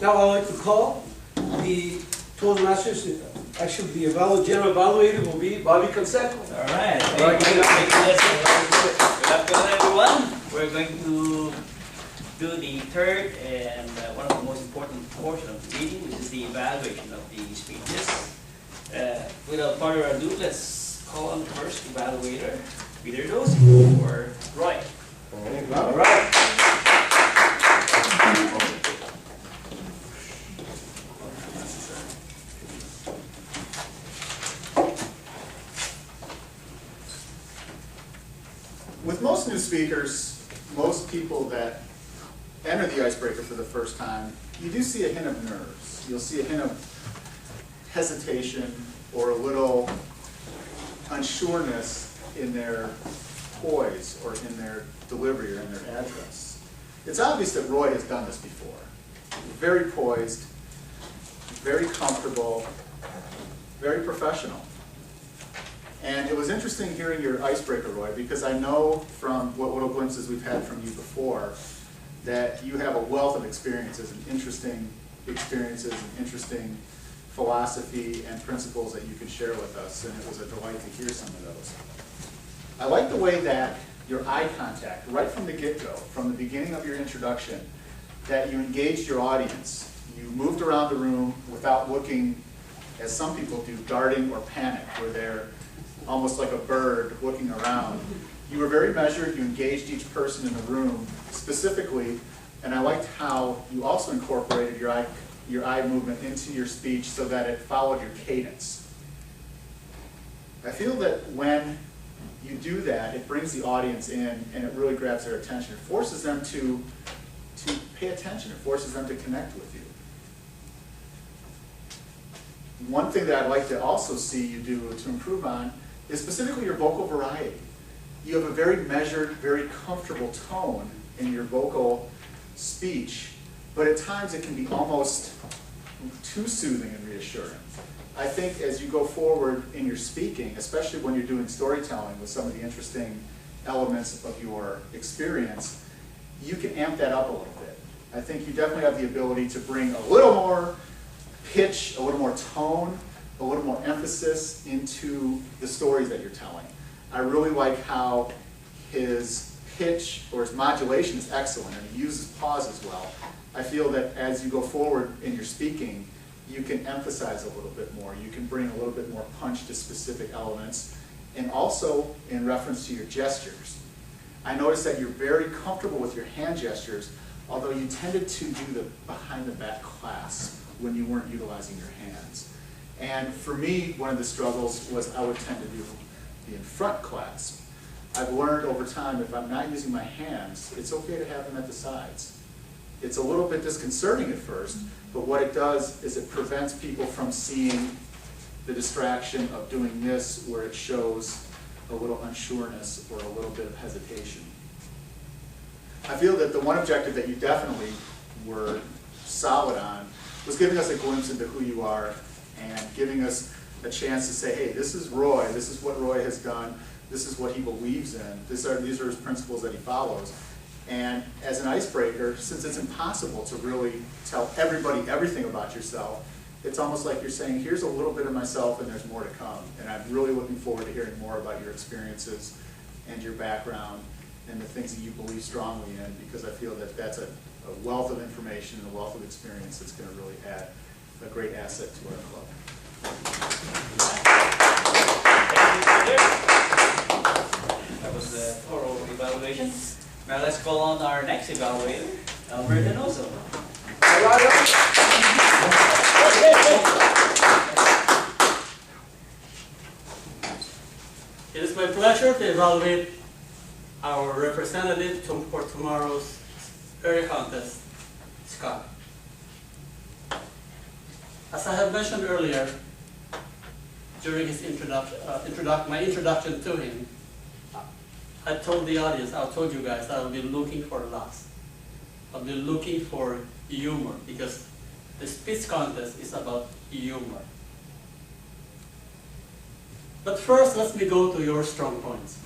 Now I'd like to call the Toastmasters. Actually, the general evaluator will be Bobby Canseco. All right. Thank you. Good afternoon, everyone. We're going to do the third and one of the most important portion of the meeting, which is the evaluation of the speeches. Without further ado, let's call on the first evaluator, Peter Dozy or Roy. All right. With most new speakers, most people that enter the icebreaker for the first time, you do see a hint of nerves. You'll see a hint of hesitation or a little unsureness in their poise or in their delivery or in their address. It's obvious that Roy has done this before. Very poised, very comfortable, very professional. And it was interesting hearing your icebreaker, Roy, because I know from what little glimpses we've had from you before that you have a wealth of experiences and interesting philosophy and principles that you can share with us, and it was a delight to hear some of those. I like the way that your eye contact, right from the get-go, from the beginning of your introduction, that you engaged your audience. You moved around the room without looking, as some people do, darting or panicked, where they're almost like a bird looking around. You were very measured, you engaged each person in the room specifically, and I liked how you also incorporated your eye movement into your speech so that it followed your cadence. I feel that when you do that, it brings the audience in and it really grabs their attention. It forces them to pay attention. It forces them to connect with you. One thing that I'd like to also see you do to improve on is specifically your vocal variety. You have a very measured, very comfortable tone in your vocal speech, but at times it can be almost too soothing and reassuring. I think as you go forward in your speaking, especially when you're doing storytelling with some of the interesting elements of your experience, you can amp that up a little bit. I think you definitely have the ability to bring a little more pitch, a little more tone, a little more emphasis into the stories that you're telling. I really like how his pitch or his modulation is excellent, and he uses pauses well. I feel that as you go forward in your speaking, you can emphasize a little bit more. You can bring a little bit more punch to specific elements, and also in reference to your gestures. I noticed that you're very comfortable with your hand gestures, although you tended to do the behind the back clasp when you weren't utilizing your hands. And for me, one of the struggles was I would tend to do the in front clasp. I've learned over time, if I'm not using my hands, it's okay to have them at the sides. It's a little bit disconcerting at first, but what it does is it prevents people from seeing the distraction of doing this where it shows a little unsureness or a little bit of hesitation. I feel that the one objective that you definitely were solid on was giving us a glimpse into who you are and giving us a chance to say, hey, this is Roy, this is what Roy has done, this is what he believes in, these are his principles that he follows. And as an icebreaker, since it's impossible to really tell everybody everything about yourself, it's almost like you're saying, here's a little bit of myself and there's more to come. And I'm really looking forward to hearing more about your experiences and your background and the things that you believe strongly in, because I feel that that's a wealth of information and a wealth of experience that's going to really add a great asset to our club. That was the thorough evaluation. Now let's call on our next evaluator, Albert Denoso. It is my pleasure to evaluate our representative for tomorrow's area contest, Scott. As I have mentioned earlier, during his my introduction to him, I told the audience, I told you guys, I will be looking for laughs. I'll be looking for humor, because the speech contest is about humor. But first, let me go to your strong points.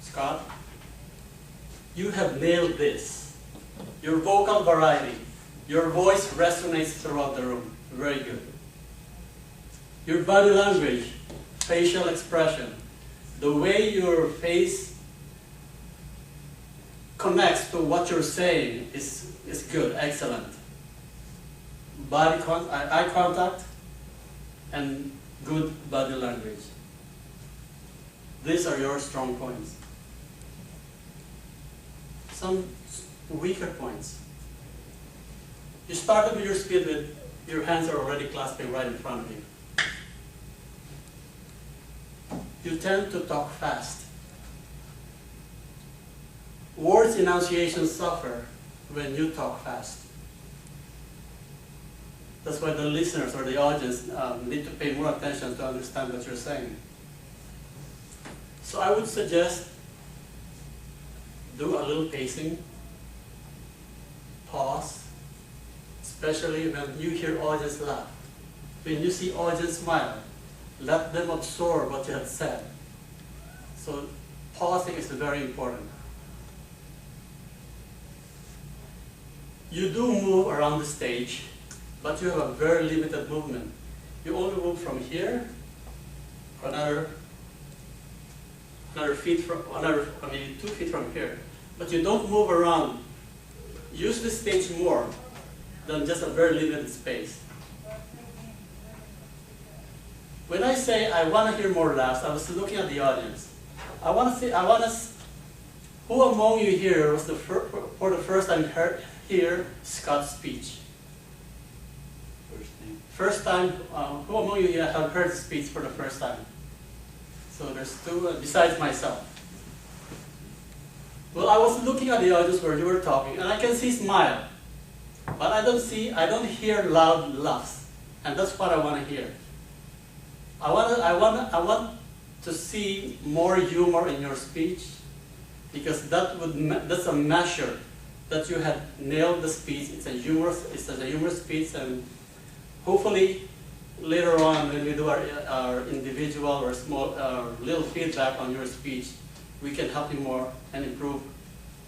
Scott, you have nailed this. Your vocal variety, your voice resonates throughout the room. Very good. Your body language, facial expression, the way your face connects to what you're saying is good, excellent. Eye contact and good body language. These are your strong points. Some weaker points. You started with your speed with your hands are already clasping right in front of you. You tend to talk fast. Words enunciation suffer when you talk fast. That's why the listeners or the audience need to pay more attention to understand what you're saying. So I would suggest do a little pacing, pause, especially when you hear audience laugh. When you see audience smile, let them absorb what you have said. So pausing is very important. You do move around the stage, but you have a very limited movement. You only move from here, another 2 feet from here. But you don't move around. Use the stage more than just a very limited space. When I say I want to hear more laughs, I was looking at the audience. Who among you here was for the first time hear Scott's speech? First time, who among you here have heard the speech for the first time? So there's two, besides myself. Well, I was looking at the audience where you were talking, and I can see smile. But I don't hear loud laughs. And that's what I want to hear. I want to see more humor in your speech, because that's a measure that you have nailed the speech. It's a humorous speech, and hopefully later on when we do our individual or small little feedback on your speech, we can help you more and improve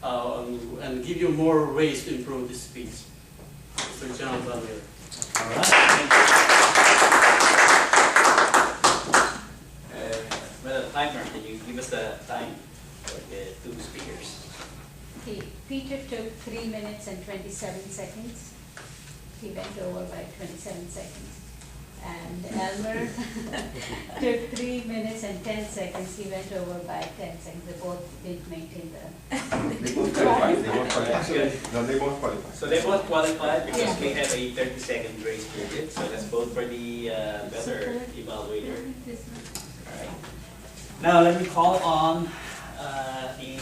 and give you more ways to improve this speech. Mr. General Evaluator. All right, thank you. Well, timer, can you give us the time for the two speakers? Okay, Peter took 3 minutes and 27 seconds. He went over by 27 seconds. And Elmer took 3 minutes and 10 seconds. He went over by 10 seconds. They both didn't maintain the. They both qualified. They both qualified. No, they both qualified. So they both qualified because Yeah. we have a 30-second grace period. So let's vote for the better evaluator. All right. Now let me call on the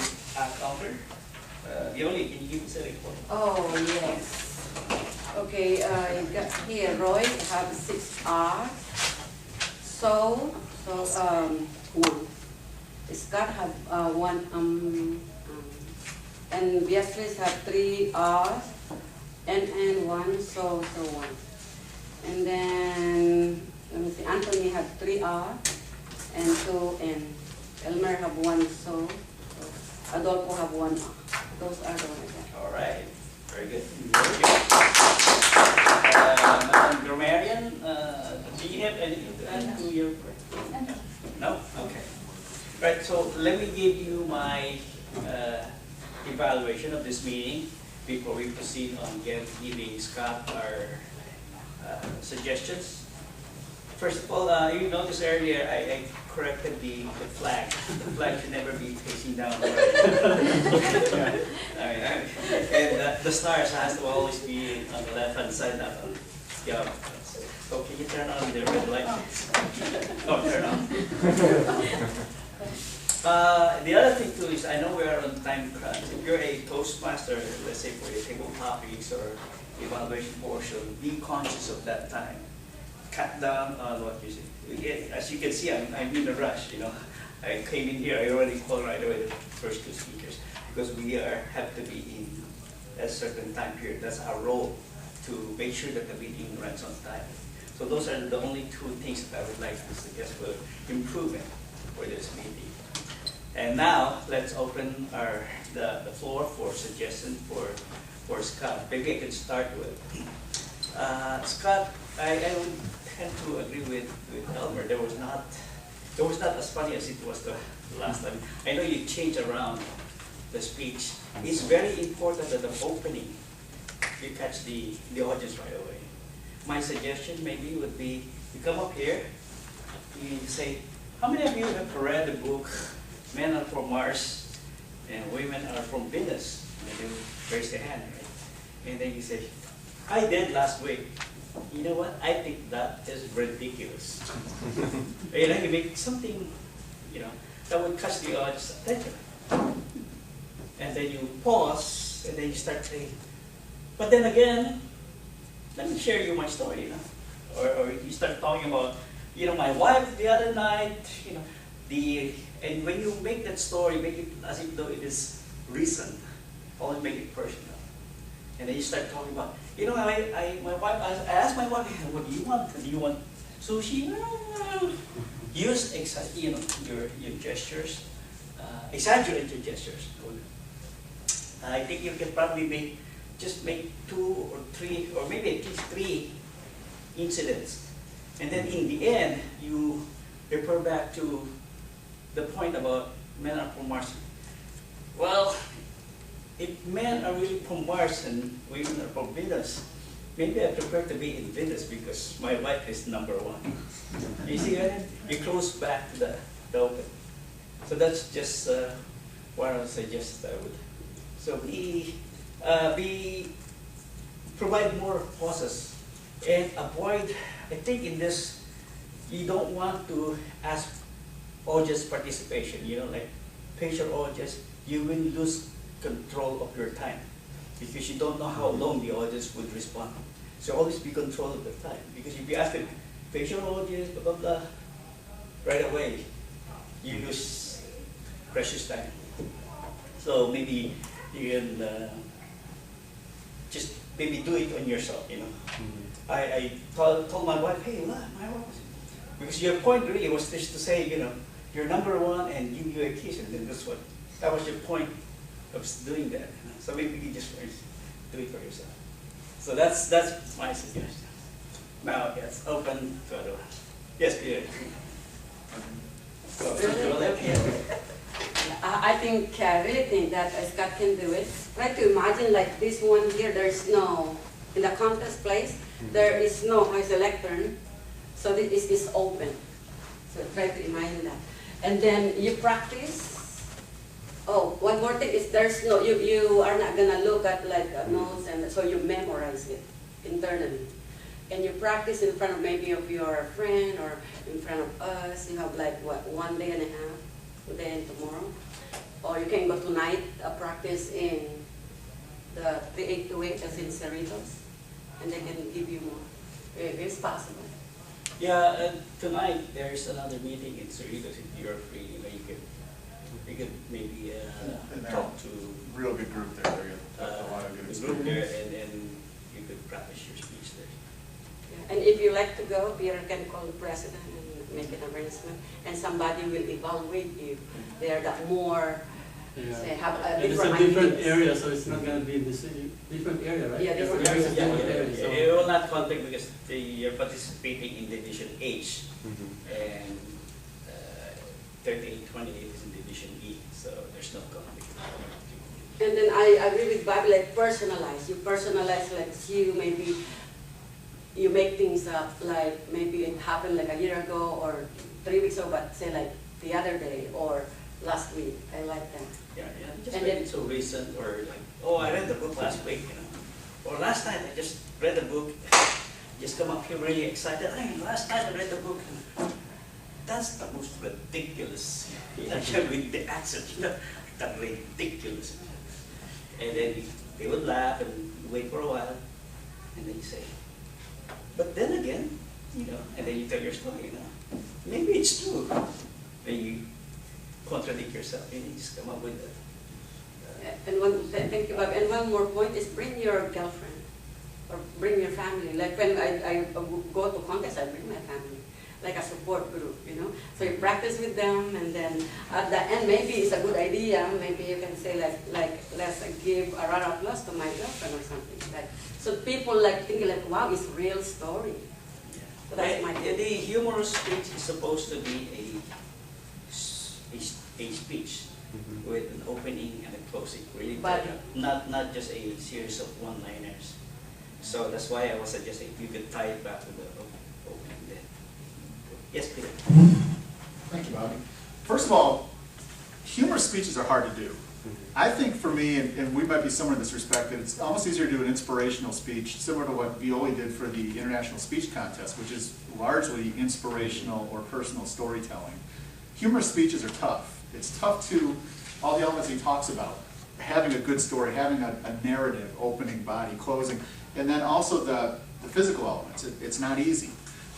counter. Yoli, can you give us a report? Oh, yes. Okay, you got here, Roy have 6 R's. So, 1. Scott have 1, and Beatrice have 3 R's, and 1, so 1. And then, let me see, Anthony have 3 R, and 2 N. Elmer have 1, so Adolfo have 1 R. Those are the ones I got. All right. Very good. Very good. Madam Grammarian, do you have anything to add to your report? No? Okay. Right, so let me give you my evaluation of this meeting before we proceed on giving Scott our suggestions. First of all, you noticed earlier I corrected the flag. The flag should never be facing down. And the stars has to always be on the left-hand side. Yeah. So can you turn on the red light? Oh, turn on. The other thing too is I know we are on time crunch. If you're a Toastmaster, let's say for your table topics or evaluation portion, be conscious of that time. Cut down on what you say. As you can see, I'm in a rush. You know, I came in here. I already called right away the first 2 speakers because we have to be in a certain time period. That's our role, to make sure that the meeting runs on time. So those are the only 2 things that I would like to suggest for improvement for this meeting. And now let's open the floor for suggestions for Scott. Maybe I can start with Scott. I would tend to agree with Elmer. There was not as funny as it was the last time. I know you changed around the speech. It's very important that the opening you catch the audience right away. My suggestion maybe would be you come up here, you say, how many of you have read the book Men Are From Mars and Women Are From Venus? And you raise your hand, right? And then you say, I did last week. You know what? I think that is ridiculous. You know, you make something, you know, that would catch the audience attention. And then you pause, and then you start saying, but then again, let me share you my story, you know. Or you start talking about, you know, my wife the other night, you know, and when you make that story, make it as if though it is recent, always make it personal. And then you start talking about, you know, I asked my wife, what do you want? Do you want sushi? Use you know, your gestures, exaggerate your gestures. I think you can probably just make 2 or 3, or maybe at least 3 incidents. And then in the end, you refer back to the point about men are from Mars. Well, if men are really from Mars and women are from Venus, maybe I prefer to be in Venus because my wife is number 1. You see, you close back to the open. So that's just what I would suggest I would. So provide more pauses and avoid, I think in this, you don't want to ask audience participation, you know, like facial audience, you will lose control of your time because you don't know how long the audience would respond. So always be control of the time, because if you ask the facial audience, blah, blah, blah, right away, you lose precious time. So maybe you can just maybe do it on yourself, you know. I told my wife, hey, look, my wife, because your point really was just to say, you know, you're number 1 and give you a kiss, and then that's what, that was your point of doing that. You know? So maybe you just do it for yourself. So that's my suggestion. Now it's open to other ones. Yes, Peter. I really think that Scott can do it. Try to imagine like this one here, there's no, in the contest place, there is no lectern, so this is open. So try to imagine that. And then you practice. Oh, one more thing is there's no, you are not gonna look at like notes, and so you memorize it internally. And you practice in front of maybe of your friend or in front of us. You have like what, 1 day and a half, today and tomorrow. Or you can go tonight, practice in the 3828 as in Cerritos, and they can give you more. It's possible. Yeah, tonight there's another meeting in Cerritos. If you're free, you know, you could maybe talk to Real good group there. They're a lot of good the group experience. there, and you could practice your speech there. Yeah. And if you like to go, Peter can call the president and make an arrangement, and somebody will evaluate you. They're the more, say, have a And it's different a different ideas. area, so it's not gonna be in the city, different area, right? Yeah, different Every area. different area, so- It will not conflict because you're participating in Division H, and 3828 is in Division E, so there's no conflict. And then I agree with Bobby, like personalize. You personalize like you, maybe you make things up, like maybe it happened like a year ago or 3 weeks ago, but say like the other day or last week. I like that. Yeah, just And make then- it so recent, or like, oh, I read the book last week, you know, or last night I just read the book, just come up here really excited, hey, last night I read the book. That's the most ridiculous, you know, with the accent, you know, that ridiculous. And then they would laugh and wait for a while, and then you say, but then again, you know, and then you tell your story, you know, maybe it's true. Then you contradict yourself, and you just come up with it. Thank you, Bob. And one more point is bring your girlfriend or bring your family. Like when I go to contests, I bring my family, like a support group, you know. So you practice with them, and then at the end, maybe it's a good idea. Maybe you can say like let's give a round of applause to my girlfriend or something. Like so people like thinking like, wow, it's a real story. So that's my The humorous speech is supposed to be a speech with an opening and a closing, really, But- not just a series of one-liners. So that's why I was suggesting if you could tie it back to the opening then. Yes, Peter. Thank you, Bobby. First of all, humorous speeches are hard to do. I think for me, and we might be similar in this respect, that it's almost easier to do an inspirational speech, similar to what Violi did for the International Speech Contest, which is largely inspirational or personal storytelling. Humorous speeches are tough. It's tough to, all the elements he talks about, having a good story, having a narrative, opening, body, closing, and then also the physical elements. It's not easy.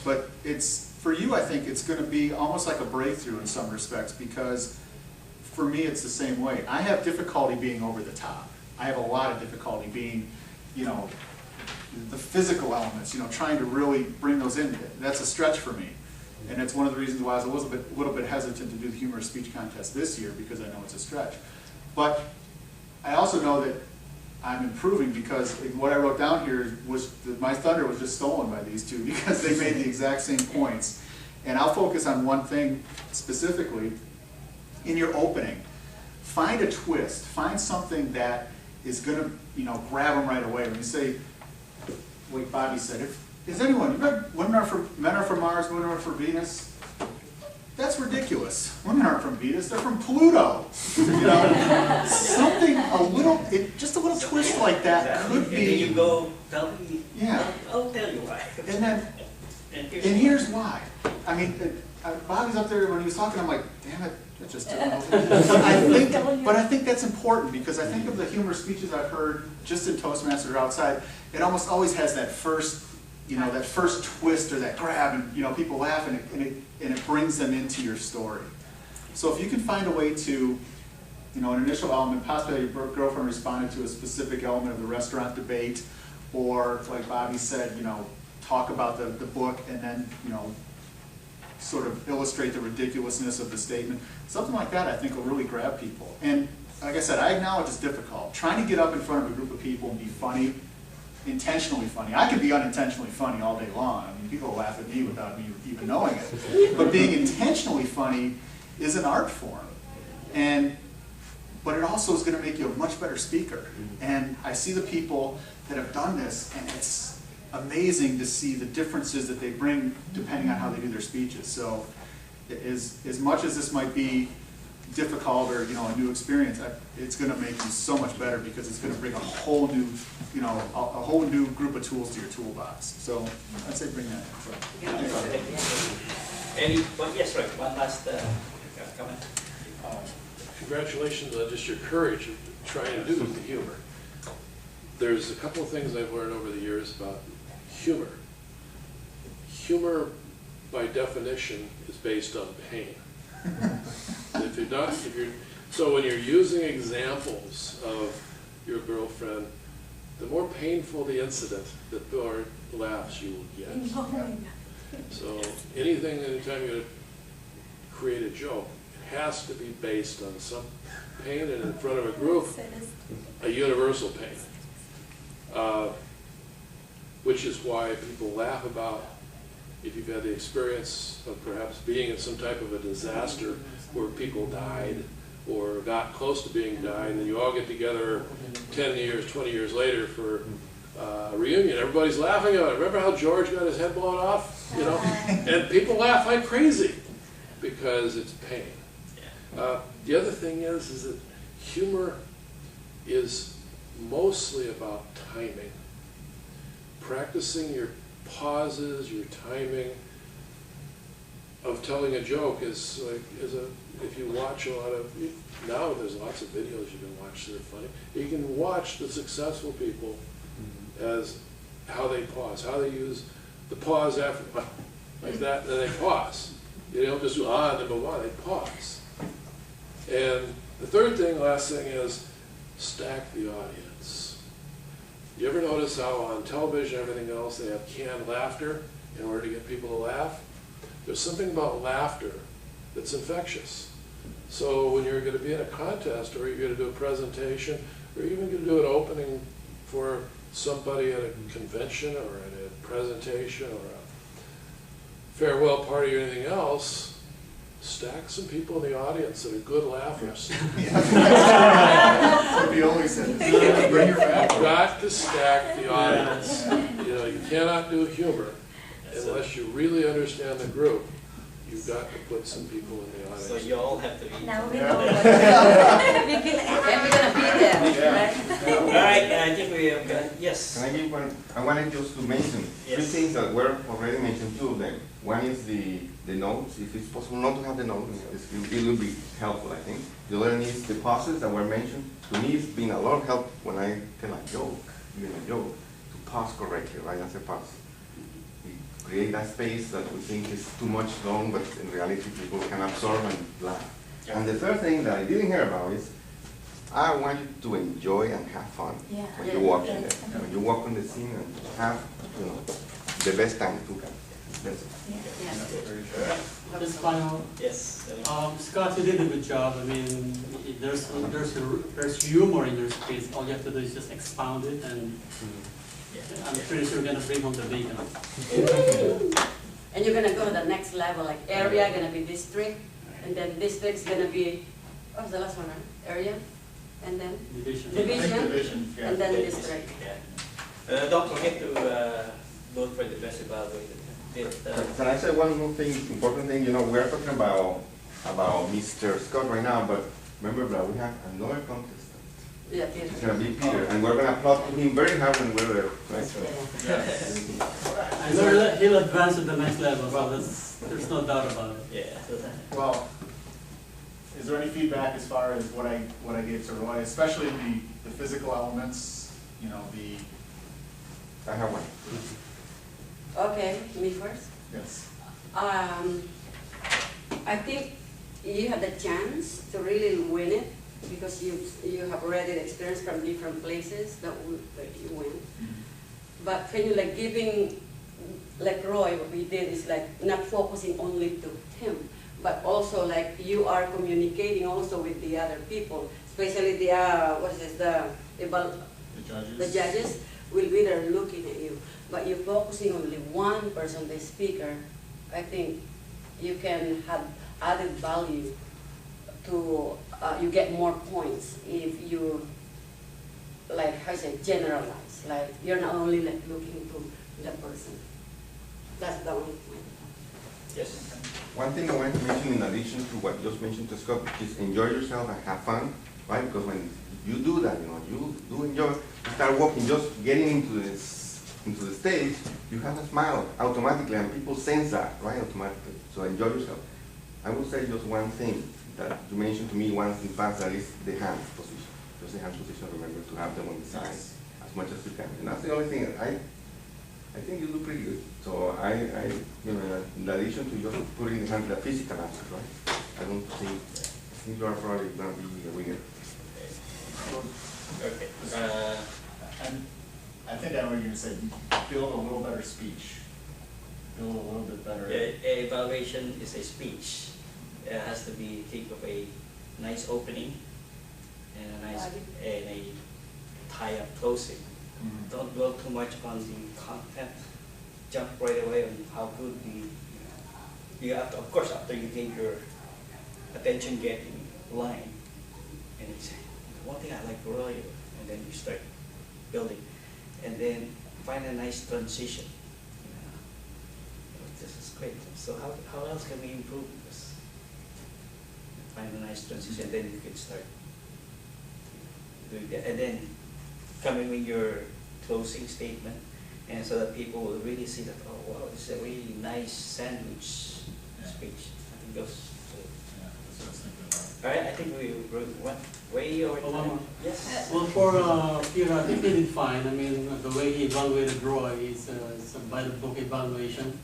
But it's, for you, I think it's going to be almost like a breakthrough in some respects, because for me, it's the same way. I have difficulty being over the top. I have a lot of difficulty being, you know, the physical elements, you know, trying to really bring those in. That's a stretch for me. And that's one of the reasons why I was a little bit hesitant to do the humorous speech contest this year, because I know it's a stretch. But I also know that I'm improving, because what I wrote down here was that my thunder was just stolen by these two, because they made the exact same points. And I'll focus on one thing specifically. In your opening, find a twist. Find something that is going to, you know, grab them right away. When you say, like Bobby said, is anyone, you read men are from Mars, women are from Venus? That's ridiculous. Women aren't from Venus, they're from Pluto. You know, something a little, just a little twist like that could be. And then you go, tell me, Yeah. I'll tell you why. And then, and here's why. I mean, Bobby's up there when he was talking, I'm like, damn it, that just took over. But I think that's important, because I think of the humorous speeches I've heard just in Toastmasters or outside, it almost always has that first, you know, that first twist or that grab, and you know, people laugh, and it brings them into your story. So if you can find a way to, you know, an initial element, possibly your girlfriend responded to a specific element of the restaurant debate, or like Bobby said, you know, talk about the book, and then, you know, sort of illustrate the ridiculousness of the statement. Something like that, I think, will really grab people. And like I said, I acknowledge it's difficult. Trying to get up in front of a group of people and be funny, intentionally funny. I can be unintentionally funny all day long. I mean, people laugh at me without me even knowing it. But being intentionally funny is an art form. But it also is going to make you a much better speaker. And I see the people that have done this, and it's amazing to see the differences that they bring depending on how they do their speeches. So as much as this might be difficult or a new experience, it's going to make you so much better because it's going to bring a whole new a whole new group of tools to your toolbox. So I'd say bring that in. Yes, right. One last comment. Congratulations on just your courage of trying to do the humor. There's a couple of things I've learned over the years about humor. Humor, by definition, is based on pain. So when you're using examples of your girlfriend, the more painful the incident, the more laughs you will get. So anytime you create a joke, it has to be based on some pain, and in front of a group, a universal pain. Which is why people laugh about, if you've had the experience of perhaps being in some type of a disaster where people died or got close to being died, and then you all get together 10 years, 20 years later for a reunion. Everybody's laughing about it. Remember how George got his head blown off? And people laugh like crazy because it's pain. The other thing is that humor is mostly about timing. Practicing your pauses, your timing of telling a joke is if you watch a lot of, now there's lots of videos you can watch that are funny. You can watch the successful people as how they pause, how they use the pause after, like that, and then they pause. They don't just do number one, they pause. And the third thing, last thing, is stack the audience. You ever notice how on television and everything else they have canned laughter in order to get people to laugh? There's something about laughter that's infectious. So when you're going to be in a contest, or you're going to do a presentation, or you're even going to do an opening for somebody at a convention or at a presentation or a farewell party or anything else, stack some people in the audience that are good laughers. That's what we always said. Bring your family. You've got to stack the audience. You cannot do humor unless you really understand the group. You've got to put some people in the audience. So you all have to be. Now we know what we're gonna be there, right? All right, I think we have got, yes. Can I give one? I wanted just to mention three things that were already mentioned, two of them. One is the notes. If it's possible not to have the notes, it will be helpful, I think. The other is the pauses that were mentioned. To me, it's been a lot of help when I tell a joke, to pause correctly, right as a pause. We create that space that we think is too much long, but in reality people can absorb and laugh. And the third thing that I didn't hear about is I want you to enjoy and have fun when you walk in there. When you walk on the scene and have the best time to have. That's it. Just final. Yes. Scott, you did a good job. I mean, there's humor in your speech. All you have to do is just expound it, and I'm pretty sure you're gonna bring home the bacon. And you're gonna go to the next level, like area gonna be district, and then district's gonna be, what was the last one, right? Area, and then Division, yeah. and then district. Yeah. Don't forget to vote for the best evaluated. Can I say one more thing, important thing? We're talking about Mr. Scott right now, but remember that we have another contestant. Yeah, Peter. It's going to be Peter, and we're going to applaud him very hard when we're there. Right? And he'll advance to the next level, so there's no doubt about it. Yeah. Well, is there any feedback as far as what I gave to Roy, especially the physical elements? I have one. Okay, me first. Yes. I think you have the chance to really win it because you have already the experience from different places that you win. But can you giving, like Roy, what we did is not focusing only to him, but also like you are communicating also with the other people, especially the, what is this, the judges. the judges will be there looking at you. But you're focusing only one person, the speaker, I think you can have added value to, you get more points if you, like, how I say, generalize. Like, you're not only like looking to the person. That's the only point. Yes. One thing I want to mention in addition to what you just mentioned to Scott is enjoy yourself and have fun, right? Because when you do that, you do enjoy, you start walking, just getting into the stage, you have a smile automatically, and people sense that, right, automatically. So enjoy yourself. I would say just one thing that you mentioned to me once in the past, that is the hands position. Just the hands position, remember to have them on the side as much as you can. And that's the only thing I think you do pretty good. So in addition to just putting the hand, the physical aspect, right? I think you are probably going to be a winner. Okay. And I think I know what you're going to say, build a little better speech. Build a little bit better. Evaluation is a speech. It has to be, think of a nice opening and a tie-up closing. Mhm. Don't dwell too much on the content. Jump right away on how good you have to, of course, after you get your attention-getting line, and you say, one thing I like earlier, and then you start building, and then find a nice transition. This is great. So how else can we improve this? Find a nice transition, then you can start doing that, and then coming with your closing statement, and so that people will really see that, oh wow, this is a really nice sandwich speech. I think those. Yeah, that's what I was thinking about. All right, I think we went way over time. Yes. Well, for Peter, I think he did fine. I mean, the way he evaluated Roy is a by the book evaluation.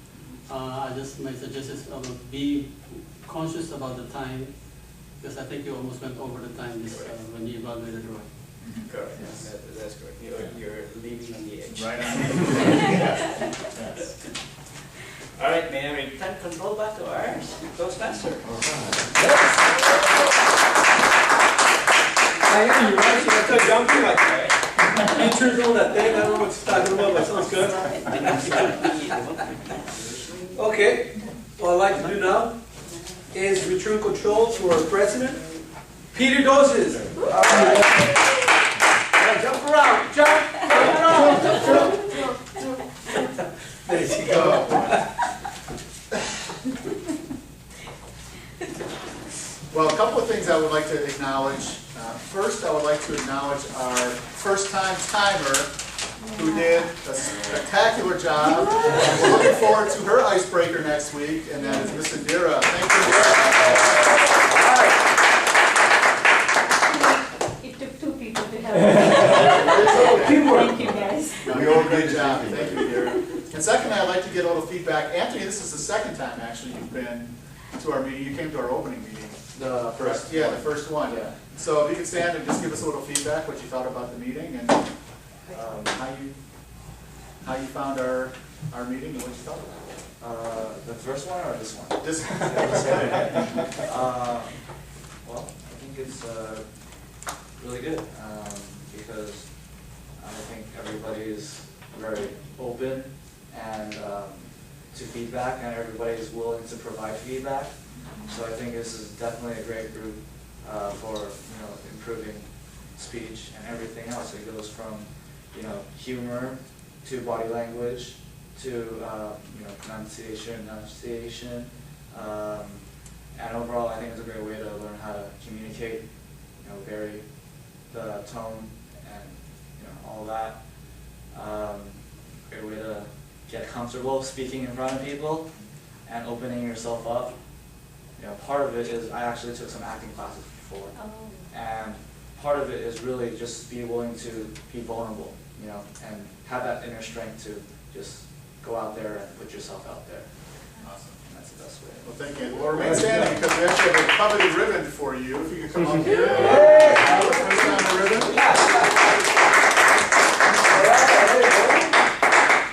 I just my suggestion is be conscious about the time, because I think you almost went over the time this, when you evaluated Roy. Correct. Yes. That's correct. You're leaving on the edge. Right on. Yes. All right, may I return control back to our Toastmaster? I hear you, right? So I told you, I'm doing like, he turns on that thing, I don't know what he's talking about, but sounds good. Okay, what I'd like to do now is return control to our president, Peter Doses. All right. Now jump around, jump around. There you go. Well, a couple of things I would like to acknowledge. First, I would like to acknowledge our first-time timer who did a spectacular job. We're looking forward to her icebreaker next week, and that is Miss Indira. Thank you, Indira. It took two people to help me. Thank you, guys. No, you did a great job. Thank you, Indira. And second, I'd like to get a little feedback. Anthony, this is the second time, actually, you've been to our meeting. You came to our opening meeting. The first. Yeah, the first one. Yeah. So if you could stand and just give us a little feedback, what you thought about the meeting, and how you found our meeting and what you thought about it. The first one or this one? This Well, I think it's really good because I think everybody is very open and to feedback, and everybody is willing to provide feedback. So I think this is definitely a great group for improving speech and everything else. It goes from humor to body language to pronunciation, enunciation, and overall I think it's a great way to learn how to communicate, vary the tone and all that. Great way to get comfortable speaking in front of people and opening yourself up. Part of it is I actually took some acting classes before, and part of it is really just be willing to be vulnerable, and have that inner strength to just go out there and put yourself out there. Awesome. And that's the best way. Well, thank you. Well, remain standing because we actually have a coveted ribbon for you. If you could come up here. Put on the ribbon.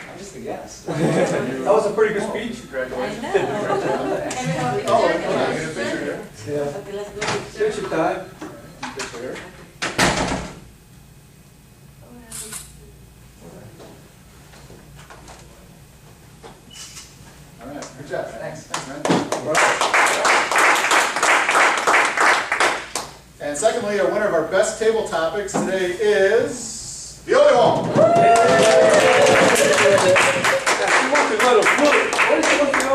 I'm just a guest. That was a pretty good speech. Congratulations. I know. Oh, Here. All right, good job. Thanks. Thanks, man. And secondly, our winner of our best table topics today is the only one. She wants to go to food. Where is she supposed to go?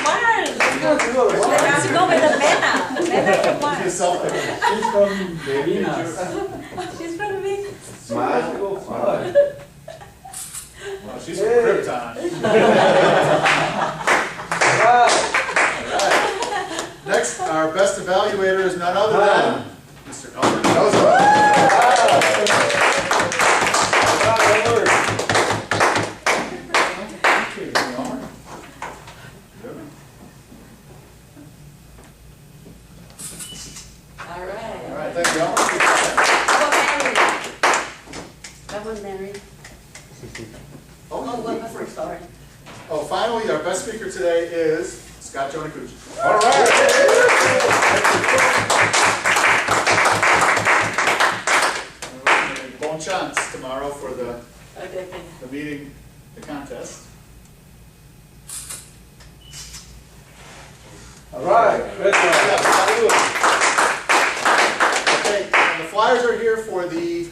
Mars. She wants to go to She Mars. wants to go with the Mena. Mena from Mars. Yourself. She's from Venus. She's from Venus. She wants to go far. Oh, she's from Krypton. Wow. Next, our best evaluator is none other than Mr. Elmer Joseph. All right. All right, thank you, Elmer. How about Mary? That one, Mary. Oh, what's the story? Oh, finally, our best speaker today is Scott Jonakuchi. All right. Bon chance tomorrow for the Okay. meeting, the contest. All right. Good one. Okay, and the flyers are here for the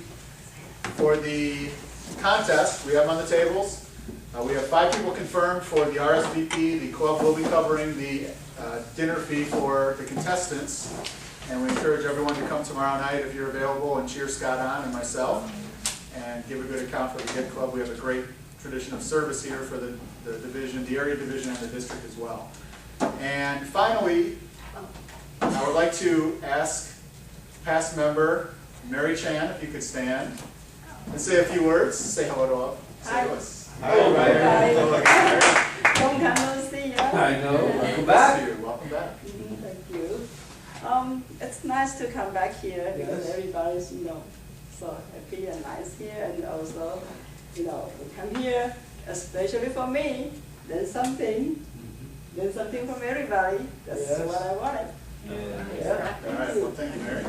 contest. We have them on the tables. We have 5 people confirmed for the RSVP. The club will be covering the dinner fee for the contestants. And we encourage everyone to come tomorrow night if you're available and cheer Scott on and myself and give a good account for the Hit Club. We have a great tradition of service here for the division, the area division, and the district as well. And finally, I would like to ask past member Mary Chan if you could stand and say a few words. Say hello to us. Say to us. Hello, Mary. Long time no see you. I know. Welcome Nice back. to you. Welcome back. Thank you. It's nice to come back here because Yes. everybody's, so happy and nice here, and also, we come here, especially for me, there's something from everybody. That's Yes. what I wanted. Yeah. All right. Well, thank you, Mary.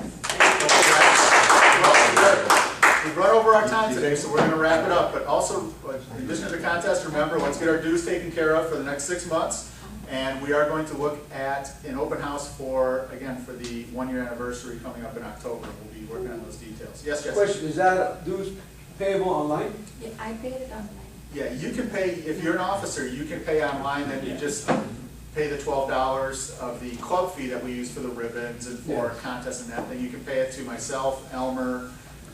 We've run over our time today, so we're going to wrap it up. But also, in addition to the contest, remember, let's get our dues taken care of for the next 6 months. And we are going to look at an open house for the 1-year anniversary coming up in October. We'll be working on those details. Yes, Jessica? Question, is that dues payable online? Yeah, I paid it online. Yeah, you can pay, if you're an officer, you can pay online, then you just pay the $12 of the club fee that we use for the ribbons and for contests and that thing. You can pay it to myself, Elmer,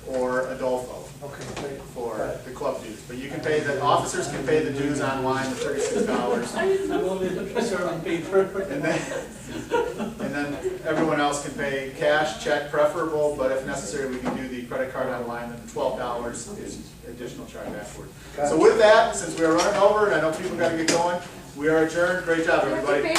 or Adolfo Okay, great. for the club dues. But you can pay, the officers can pay the dues online, the $36. I'm only the treasurer on paper. And then everyone else can pay cash, check preferable, but if necessary, we can do the credit card online, and the $12 is additional charge afterward. So with that, since we are running over, and I know people gotta get going, we are adjourned. Great job, everybody.